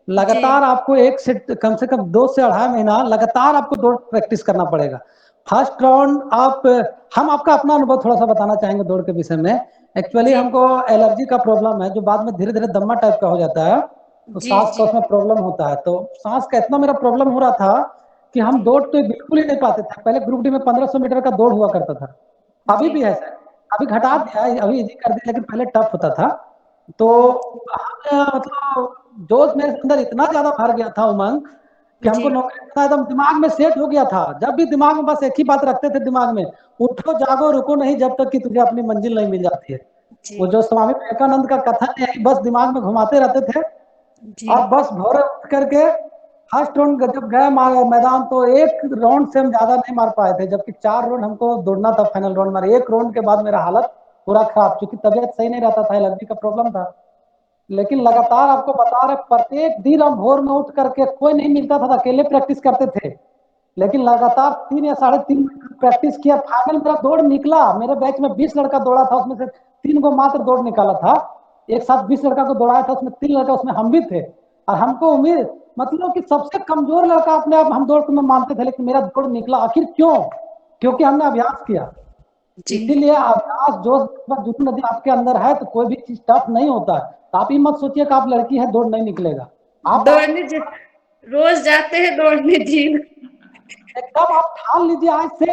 लगातार आपको एक से कम 2 से 2.5 महीना लगातार आपको दौड़ प्रैक्टिस करना पड़ेगा। फर्स्ट राउंड हम आपका अपना अनुभव थोड़ा सा बताना चाहेंगे दौड़ के विषय में। एक्चुअली हमको एलर्जी का प्रॉब्लम है, जो बाद में धीरे धीरे दम्मा टाइप का हो जाता है, तो सांस का उसमें प्रॉब्लम होता है। तो सांस का इतना मेरा प्रॉब्लम हो रहा था कि हम दौड़ तो बिल्कुल ही नहीं पाते थे। पहले ग्रुप डी में 1500 मीटर का दौड़ हुआ करता था, अभी भी है सर, अभी घटा दिया है, अभी इजी कर दिया, लेकिन पहले टफ होता था। तो मतलब जोश मेरे अंदर इतना ज्यादा भर गया था, उमंग, कि हमको नौकरी करना एकदम दिमाग में सेट हो गया था। जब भी दिमाग में बस एक ही बात रखते थे दिमाग में, उठो जागो रुको नहीं जब तक कि तुझे अपनी मंजिल नहीं मिल जाती है। वो जो स्वामी विवेकानंद का कथन है, बस दिमाग में घुमाते रहते थे। और बस भोरे उठ करके फर्स्ट राउंड जब गए मैदान, तो एक राउंड से हम ज्यादा नहीं मार पाए थे, जबकि 4 राउंड हमको दौड़ना था फाइनल राउंड में। एक राउंड के बाद मेरा हालत पूरा खराब, क्योंकि तबियत सही नहीं रहता था, एलर्जी का प्रॉब्लम था। लेकिन लगातार आपको बता रहे, प्रत्येक दिन हम भोर में उठ करके, कोई नहीं मिलता था, अकेले प्रैक्टिस करते थे, लेकिन लगातार 3 या 3.5 प्रैक्टिस किया। फाइनल मेरा दौड़ निकला, मेरे बैच में 20 लड़का दौड़ा था, उसमें से 3 को मात्र दौड़ निकाला था। एक साथ 20 लड़का को दौड़ाया था, उसमें 3 लड़का, उसमें हम भी थे। और हमको उम्मीद, मतलब कि सबसे कमजोर लड़का अपने आप हम दौड़ में मानते थे, लेकिन मेरा दौड़ निकला। आखिर क्यों? क्योंकि हमने अभ्यास किया। इसीलिए अभ्यास जोश जुनून यदि आपके अंदर है तो कोई भी चीज टफ नहीं होता है। तो आप ही मत सोचिए कि आप लड़की है दौड़ नहीं निकलेगा। आप दौड़ने रोज जाते हैं दौड़ने जिम। एकदम आप ठान लीजिए आज से,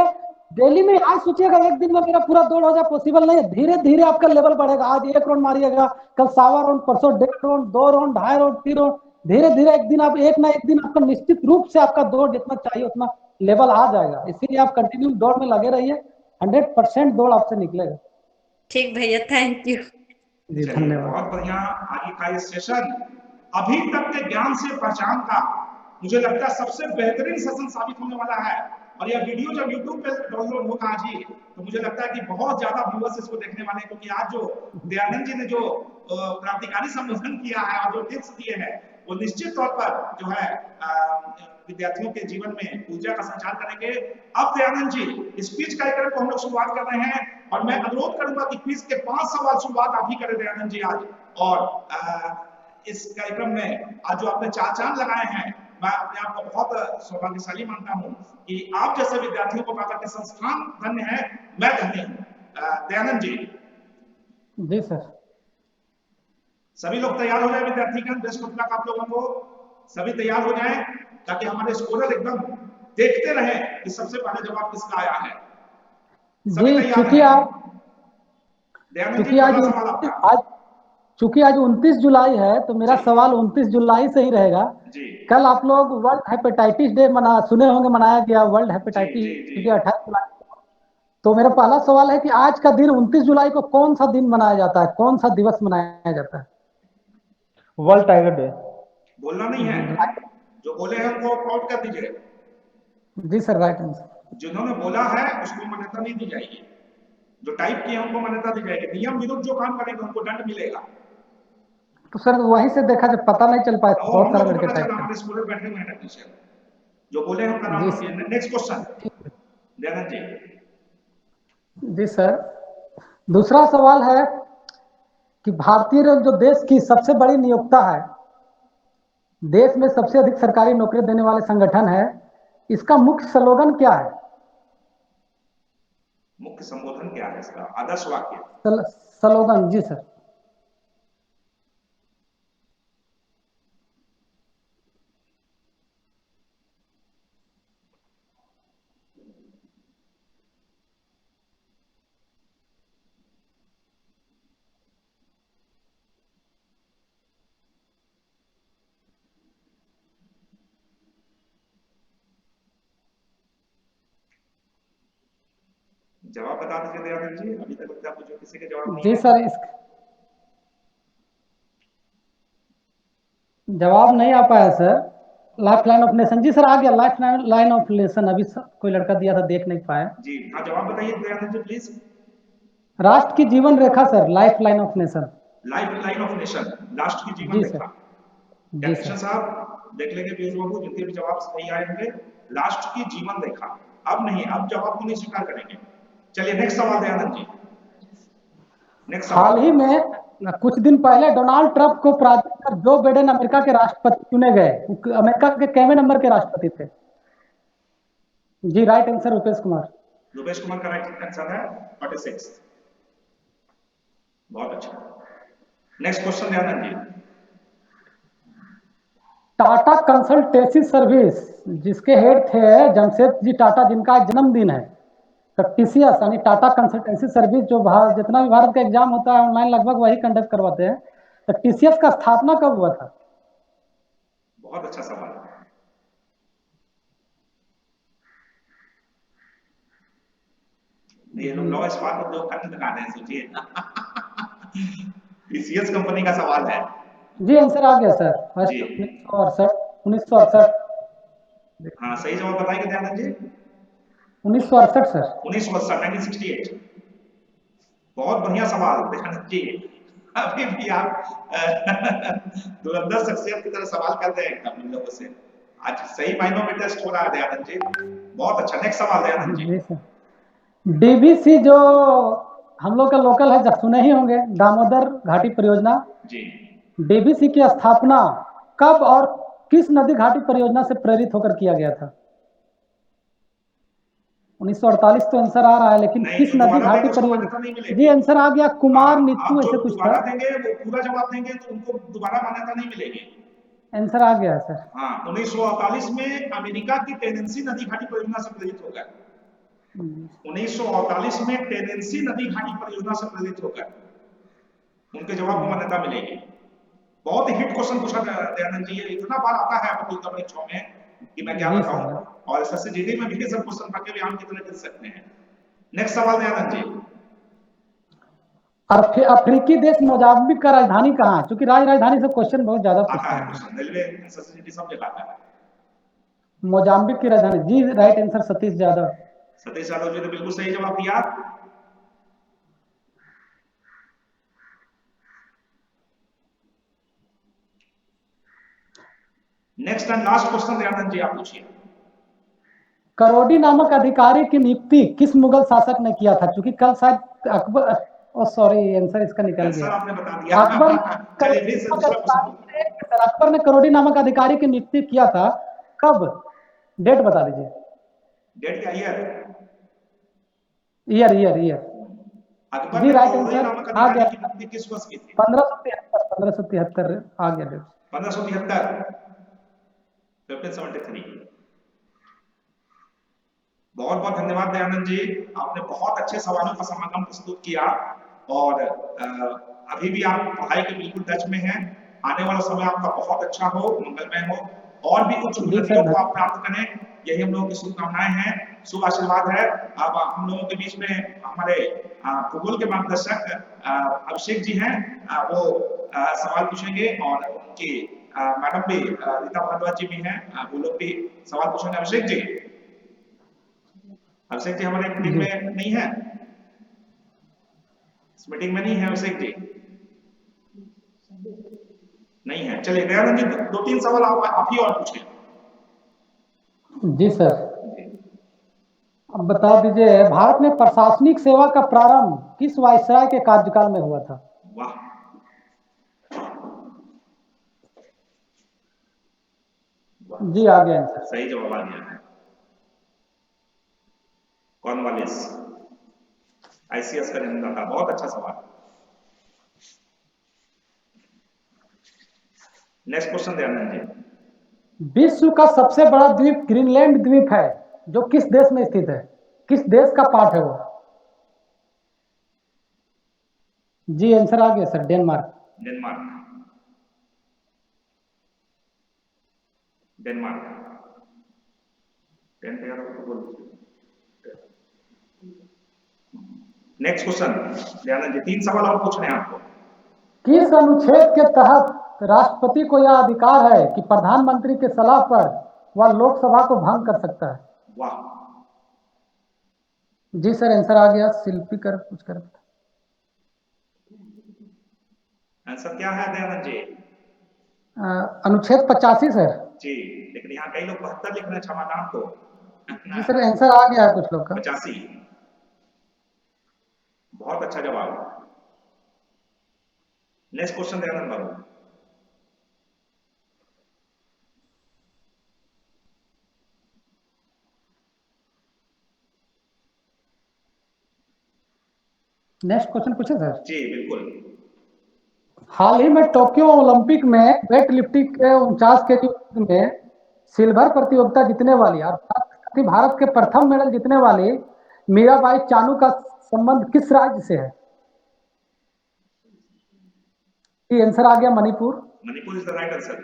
डेली में। आज सोचिएगा एक दिन में मेरा पूरा दौड़ हो जाए, पॉसिबल नहीं है। धीरे धीरे आपका लेवल बढ़ेगा। आज 1 राउंड मारिएगा, कल 1.25 राउंड, परसों 1.5 राउंड, 2 राउंड, 2.5 राउंड, 3 राउंड। धीरे धीरे एक दिन आप, एक ना एक दिन आपका निश्चित रूप से आपका दौड़ जितना चाहिए उतना लेवल आ जाएगा। इसीलिए आप कंटिन्यू दौड़ में लगे रहिए, 100% दौड़ आपसे निकलेगा। ठीक भैया, थैंक यू जी, धन्यवाद। बहुत बढ़िया। आगे का ये सेशन अभी तक के ज्ञान से पहचान का मुझे लगता है सबसे बेहतरीन सेशन साबित होने वाला है। और यह वीडियो जब YouTube पे डाउनलोड होगा आज ही, तो मुझे लगता है कि बहुत ज्यादा व्यूअर्स इसको देखने वाले हैं, क्योंकि आज जो दयानंद जी ने जो क्रांतिकारी संबोधन किया है और जो टिप्स दिए हैं, वो निश्चित तौर पर जो है विद्यार्थियों के जीवन में ऊर्जा का संचार करेंगे। अब दयानंद जी, इस क्विज कार्यक्रम को हम लोग शुरुआत कर रहे हैं, और मैं अनुरोध करूंगा कि क्विज के 5 सवाल शुरुआत आप ही करें दयानंद जी आज। और इस कार्यक्रम में आज जो आपने 4 चांद लगाए हैं, मैं अपने आप को बहुत सौभाग्यशाली मानता हूं कि आप जैसे विद्यार्थियों को पाकर के संस्थान धन्य है, मैं धन्य हूं। दयानंद जी। जी सर। सभी लोग तैयार हो जाए विद्यार्थीगण, बेस्ट ऑफ लक आप लोगों को। सभी तैयार हो जाएं ताकि हमारे स्कोरर एकदम देखते रहे कि सबसे पहले जवाब किसका आया है। जी, चूंकि आज 29 जुलाई है, तो मेरा सवाल 29 जुलाई से ही रहेगा। कल आप लोग वर्ल्ड हेपेटाइटिस डे सुने होंगे, मनाया गया वर्ल्ड हेपेटाइटिस डे 28 जुलाई। तो मेरा पहला सवाल है कि आज का दिन 29 जुलाई को कौन सा दिन मनाया जाता है, कौन सा दिवस मनाया जाता है? World tiger day. बोलना नहीं है, जो बोले हैं उनको आउट कर दीजिए। जी सर, राइट आंसर। जिन्होंने बोला है उसको मान्यता नहीं दी जाएगी, जो टाइप किए उनको मान्यता दी जाएगी। नियम विरुद्ध जो काम करेगा उनको दंड मिलेगा। तो सर वहीं से देखा, जब पता नहीं चल पाया, बहुत सारा लड़के टाइप हमारे स्कूल में बैठे हुए हैं टीचर जो बोले हैं उनका नाम बताइए। नेक्स्ट क्वेश्चन दयानंद जी। जी सर, दूसरा सवाल है कि भारतीय जो देश की सबसे बड़ी नियोक्ता है, देश में सबसे अधिक सरकारी नौकरी देने वाले संगठन है, इसका मुख्य स्लोगन क्या है? मुख्य संबोधन क्या है इसका? आदर्श वाक्य। स्लोगन जी सर। जवाब बता दीजिए दयानंद जी, अभी तक लगता है मुझे किसी के जवाब नहीं जी है। सर, इस जवाब नहीं आ पाया sir. Lifeline of nation. जी सर आ गया, लाइफ लाइन ऑफ नेशन। अभी कोई लड़का दिया था, देख नहीं पाया। जी हाँ, जवाब बताइए दयानंद जी प्लीज। राष्ट्र की जीवन रेखा sir, lifeline of nation. Lifeline of nation, राष्ट्र की जीवन जी रेखा। सर। जी टेक्नीशियन सर। साहब देख लेंगे पीयूष बाबू, जिनके भी जवाब सही आए होंगे। राष्ट्र की जीवन रेखा। अब नहीं, अब जवाब को नहीं स्वीकार करेंगे। चलिए नेक्स्ट सवाल दयानंद जी। नेक्स्ट हाल सवाल। ही में कुछ दिन पहले डोनाल्ड ट्रंप को पराजित कर जो बाइडेन अमेरिका के राष्ट्रपति चुने गए। अमेरिका के कितवें नंबर के राष्ट्रपति थे? जी राइट आंसर रुपेश कुमार। रुपेश कुमार का राइट आंसर है 46। बहुत अच्छा। नेक्स्ट क्वेश्चन दयानंद जी। टाटा कंसल्टेंसी सर्विस जिसके हेड थे जमशेद जी टाटा, जिनका आज जन्मदिन है, तो टीसीएस यानी टाटा कंसल्टेंसी सर्विस जो जितना भी भारत का एग्जाम होता है ऑनलाइन लगभग वही कंडक्ट करवाते हैं, तो टीसीएस का स्थापना कब हुआ था? बहुत अच्छा सवाल है। ये लोग लॉ स्पार्क उद्योग करने लगा रहे हैं, सोचिए। टीसीएस कंपनी का सवाल है। जी आंसर आ गया सर, फर्स्ट 1968। हाँ सही जवाब बताइए दयानंद जी। 1968 सर। 1968। बहुत बढ़िया सवाल दयानंद जी। अभी भी आप धुरंधर शख्सियत की तरह सवाल कर रहे हैं एकदम इन लोगों से। आज सही मायनों में टेस्ट हो रहा है दयानंद जी। बहुत अच्छा। नेक्स्ट सवाल दयानंद जी। जी सर। डीवीसी जो हम लोग का लोकल है, जब सुने ही होंगे, दामोदर घाटी परियोजना। जी। डीवीसी की स्थापना कब और किस नदी घाटी परियोजना से प्रेरित होकर किया गया था? 1948 तो आंसर आ रहा है, लेकिन नहीं, किस जो नदी दोबारा घाटी देंगे उसको परियोजना? मान्यता नहीं मिलेगी। जी आंसर आ गया, कुमार नीतू, आप जो ऐसे कुछ था। दोबारा देंगे वो पूरा जवाब देंगे तो उनको दोबारा मान्यता नहीं मिलेगी। आंसर आ गया सर। हाँ, 1948 में अमेरिका की टेनेंसी नदी घाटी परियोजना से प्रेरित हो गए। 1948 में टेनेंसी नदी घाटी परियोजना से प्रेरित होकर उनके जवाब को मान्यता मिलेगी। बहुत हिट क्वेश्चन पूछा दयानंद जी, ये इतना बार आता है प्रतियोगिता परीक्षाओं में कि मैं क्या बताऊं। और एसएससी जीडी में भी सब क्वेश्चन पक्के भी हम कितने गिर सकते हैं। नेक्स्ट सवाल दयानंद जी। अफ्रीकी देश मोजाम्बिक का राजधानी कहाँ है? क्योंकि राजधानी से क्वेश्चन बहुत ज्यादा पूछता आता है है। क्वेश्चन, रेलवे एसएससी जीडी सब जगह आता है। मोजाम्बिक की राजधानी। जी राइट आंसर सतीश यादव। सतीश यादव जी ने बिल्कुल सही जवाब दिया। Next and last question Dayanand ji आप पूछिए। करोडी नामक अधिकारी की नियुक्ति किस मुगल शासक ने किया था? क्योंकि कल शायद अकबर, ओ सॉरी आंसर इसका निकल आंसर गया। आपने बता दिया। अकबर चलिए फिर से दूसरा क्वेश्चन। अकबर ने करोडी नामक अधिकारी की नियुक्ति किया था कब? डेट बता दीजिए। डेट क्या? Year. Year year year. Akbar ji ने राइट करोड़ी आंसर नामक आ अधिकारी गया। की नियुक्ति किस वर्ष की थी? 1573 आ गया डेट। 1573। 1573। बहुत बहुत धन्यवाद दयानंद जी, आपने बहुत अच्छे सवालों का समागम प्रस्तुत किया और अभी भी आप पढ़ाई के बिल्कुल टच में हैं। आने वाला समय आपका बहुत अच्छा हो, मंगलमय हो और भी उच्च उन्नतियों को आप प्राप्त करें, यही हम लोगों की शुभकामनाएं हैं, शुभ आशीर्वाद है। अब हम लोगों के बीच में हमारे भूगोल के मार्गदर्शक अभिषेक जी हैं, वो सवाल पूछेंगे और उनकी मैडम भी रीता भारद्वाज जी भी हैं, वो लोग भी सवाल पूछेंगे। अभिषेक जी हमारे मीटिंग में नहीं है, इस मीटिंग में नहीं है अभिषेक जी, नहीं है। चलिए दयानंद जी 2-3 सवाल आप ही और पूछें। जी सर, अब बता दीजिए, भारत में प्रशासनिक सेवा का प्रारंभ किस वायसराय के कार्यकाल में हुआ था? वाह, जी आ गया आंसर। सही जवाब आ गया है। कॉर्नवालिस आईसीएस का जन्मदाता। बहुत अच्छा सवाल। नेक्स्ट क्वेश्चन दयानंद जी। विश्व का सबसे बड़ा द्वीप ग्रीनलैंड द्वीप है, जो किस देश में स्थित है? किस देश का पार्ट है वो? जी आंसर आ गया sir, Denmark. Denmark. Denmark. Next question Dayanand ji, 3 सवाल और पूछने हैं आपको। किस अनुच्छेद के तहत राष्ट्रपति को यह अधिकार है कि प्रधानमंत्री के सलाह पर वह लोकसभा को भंग कर सकता है? वाह। जी सर आंसर आ गया, शिल्पी कर कुछ कर। आंसर क्या है दयानंद जी? अनुच्छेद 85 सर। जी, लेकिन यहाँ कई लोग 72 लिख रहे हैं, क्षमादान को। जी सर आंसर आ गया है कुछ लोग का। 85। बहुत अच्छा जवाब। नेक्स्ट क्वेश्चन दयानंद बाबू। नेक्स्ट क्वेश्चन पूछे सर। जी बिल्कुल। हाल ही में टोक्यो ओलंपिक में वेट लिफ्टिंग के 49 केजी में सिल्वर प्रतियोगिता जीतने वाली और भारत के प्रथम मेडल जीतने वाली मीराबाई चानू का संबंध किस राज्य से है? आंसर आ गया Manipur. Manipur is the right answer.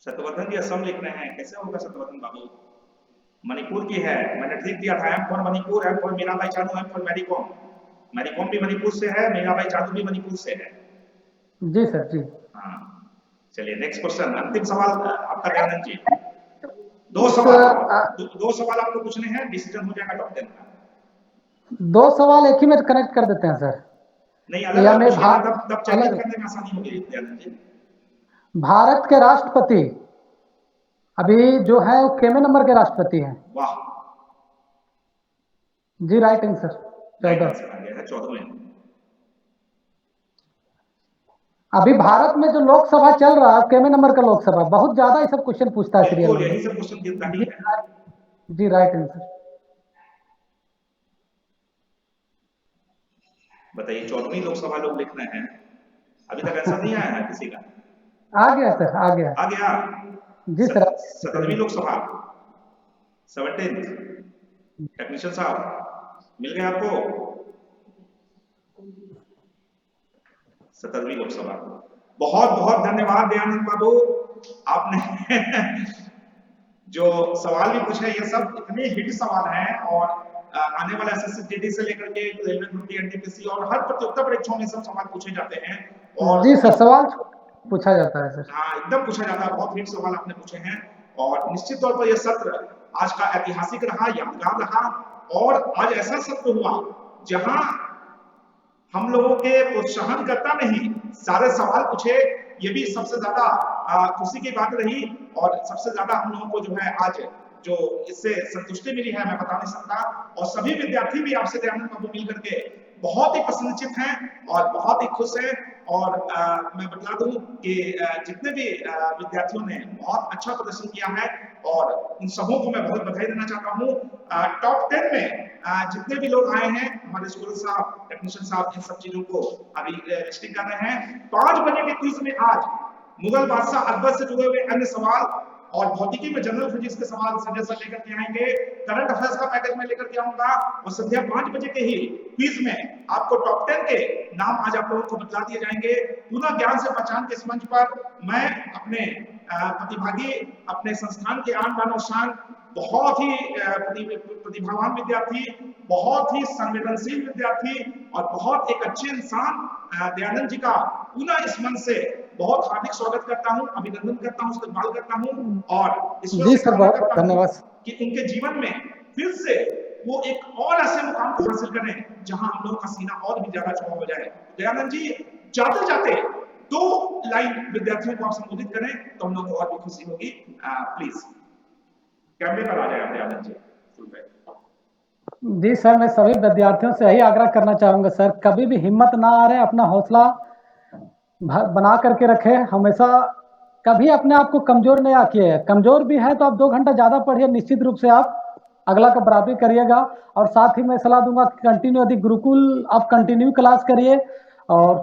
Satyavardhan ji Assam लिख रहे हैं, कैसे होगा सत्यवर्धन बाबू? मणिपुर की है, मैंने ठीक दिया था। M for Manipur, M for Mirabai Chanu, M for Mary Kom. Mary Kom भी मणिपुर से है, मीराबाई चानू भी मणिपुर से है। जी सर जी। हाँ चलिए नेक्स्ट क्वेश्चन, अंतिम सवाल आपका दयानंद जी। 2 सवाल आपको पूछने हैं, डिसीजन हो जाएगा टॉप 10 का। 2 सवाल एक ही में कनेक्ट कर देते हैं सर। नहीं अलग अलग पूछिए, तब चेकिंग करने में आसानी होगी दयानंद जी। भारत के राष्ट्रपति अभी जो है वो कितने नंबर के राष्ट्रपति हैं? वाह। जी राइट आंसर 14। 14वें। अभी भारत में जो लोकसभा चल रहा है कितने नंबर का लोकसभा? बहुत ज्यादा ये सब क्वेश्चन पूछता है सीरियल में। यही सब क्वेश्चन गिनता ही है। जी राइट आंसर। बताइए 14वीं लोकसभा लोग लिख रहे हैं, अभी तक आंसर नहीं आया है किसी का? आ गया सर, आ गया। आ गया। जी सर। 17वीं लोकसभा 17th। टेक्नीशियन साहब मिल गया आपको? 17वीं लोकसभा। बहुत बहुत धन्यवाद दयानंद बाबू, आपने जो सवाल भी पूछे ये सब इतने हिट सवाल हैं और आने वाला एसएससी जीडी से लेकर के रेलवे ग्रुप डी, एनटीपीसी और हर प्रतियोगिता परीक्षाओं में सब सवाल पूछे जाते हैं। और जी सर सवाल पूछा जाता है सर। हाँ एकदम पूछा जाता है, बहुत हिट सवाल आपने पूछे हैं और निश्चित तौर पर यह सत्र आज का ऐतिहासिक रहा, यादगार रहा। और आज ऐसा सत्र हुआ जहां हम लोगों के प्रोत्साहन करता नहीं सारे सवाल पूछे, ये भी सबसे ज्यादा खुशी की बात रही। और सबसे ज्यादा हम लोगों को जो है आज जो इससे संतुष्टि मिली है मैं बता नहीं सकता। और सभी विद्यार्थी भी आपसे दयानंद बाबू मिल करके बहुत ही प्रसन्नचित हैं और बहुत ही खुश हैं। और मैं बता दूं कि जितने भी विद्यार्थियों ने बहुत अच्छा प्रदर्शन किया है और उन सबों को मैं बहुत बधाई देना चाहता हूं। टॉप 10 में जितने भी लोग आए हैं, हमारे स्कूल साहब, टेक्नीशियन साहब इन सब चीजों को अभी लिस्टिंग कर रहे हैं। 5 बजे के क्विज में आज मुगल बादशाह अकबर से जुड़े हुए अन्य सवाल और भौतिकी में जनरल फिजिक्स के सवाल संजय सर लेकर के आएंगे। करंट अफेयर्स का पैकेज में लेकर के आऊंगा और संध्या 5 बजे के ही क्विज में आपको टॉप 10 के नाम आज आप लोगों को बता दिए जाएंगे। पुनः ज्ञान से पहचान के इस मंच पर मैं अपने प्रतिभागी, अपने संस्थान के आन बान और शान, बहुत ही प्रतिभावान विद्यार्थी, बहुत ही संवेदनशील विद्यार्थी और बहुत एक अच्छे इंसान दयानंद जी का पुनः इस मंच से बहुत हार्दिक स्वागत करता हूं, अभिनंदन करता हूं, इस्तकबाल करता हूं और जी सर बहुत धन्यवाद कि उनके जीवन में फिर से वो एक और ऐसे मुकाम को हासिल करें जहां हम लोगों का सीना और भी ज्यादा चौड़ा हो जाए। दयानंद जी जाते जाते 2 लाइन विद्यार्थियों को आप संबोधित करें तो हम लोग को और भी खुशी होगी। प्लीज कैमरे पर आ जाए दयानंद जी। जी सर मैं सभी विद्यार्थियों से यही आग्रह करना चाहूंगा सर, कभी भी हिम्मत ना हारें, अपना हौसला बना करके रखें, हमेशा कभी अपने आप को कमजोर नहीं आकिए। कमजोर भी है तो आप 2 घंटा ज़्यादा पढ़िए, निश्चित रूप से आप अगला का बराबरी करिएगा। और साथ ही मैं सलाह दूंगा कि कंटिन्यू यदि गुरुकुल आप कंटिन्यू क्लास करिए, और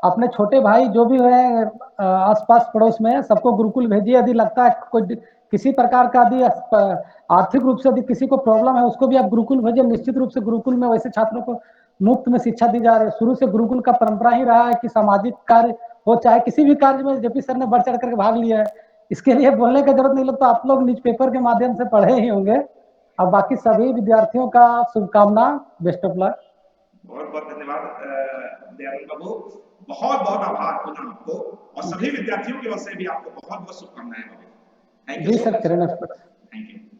अपने छोटे भाई जो भी हैं आसपास पड़ोस में सबको गुरुकुल भेजिए। यदि लगता है कोई किसी प्रकार का यदि आर्थिक रूप से यदि किसी को प्रॉब्लम है उसको भी आप गुरुकुल भेजिए। निश्चित रूप से गुरुकुल में वैसे छात्रों को मुफ्त में शिक्षा दी जा रही है। शुरू से गुरुकुल का परंपरा ही रहा है कि सामाजिक कार्य हो चाहे किसी भी कार्य में जेपी सर ने बढ़ चढ़ करके भाग लिया है, इसके लिए बोलने की जरूरत नहीं लगता। आप लोग न्यूज़पेपर के माध्यम से पढ़े ही होंगे। अब बाकी सभी विद्यार्थियों का शुभकामना, बेस्ट ऑफ लक। बहुत बहुत धन्यवाद दयानंद बाबू, बहुत बहुत आभार पुनः आपको, और सभी विद्यार्थियों की ओर से भी आपको बहुत बहुत शुभकामनाएं। थैंक यू जी so sir, much. Kiran expert. Thank you.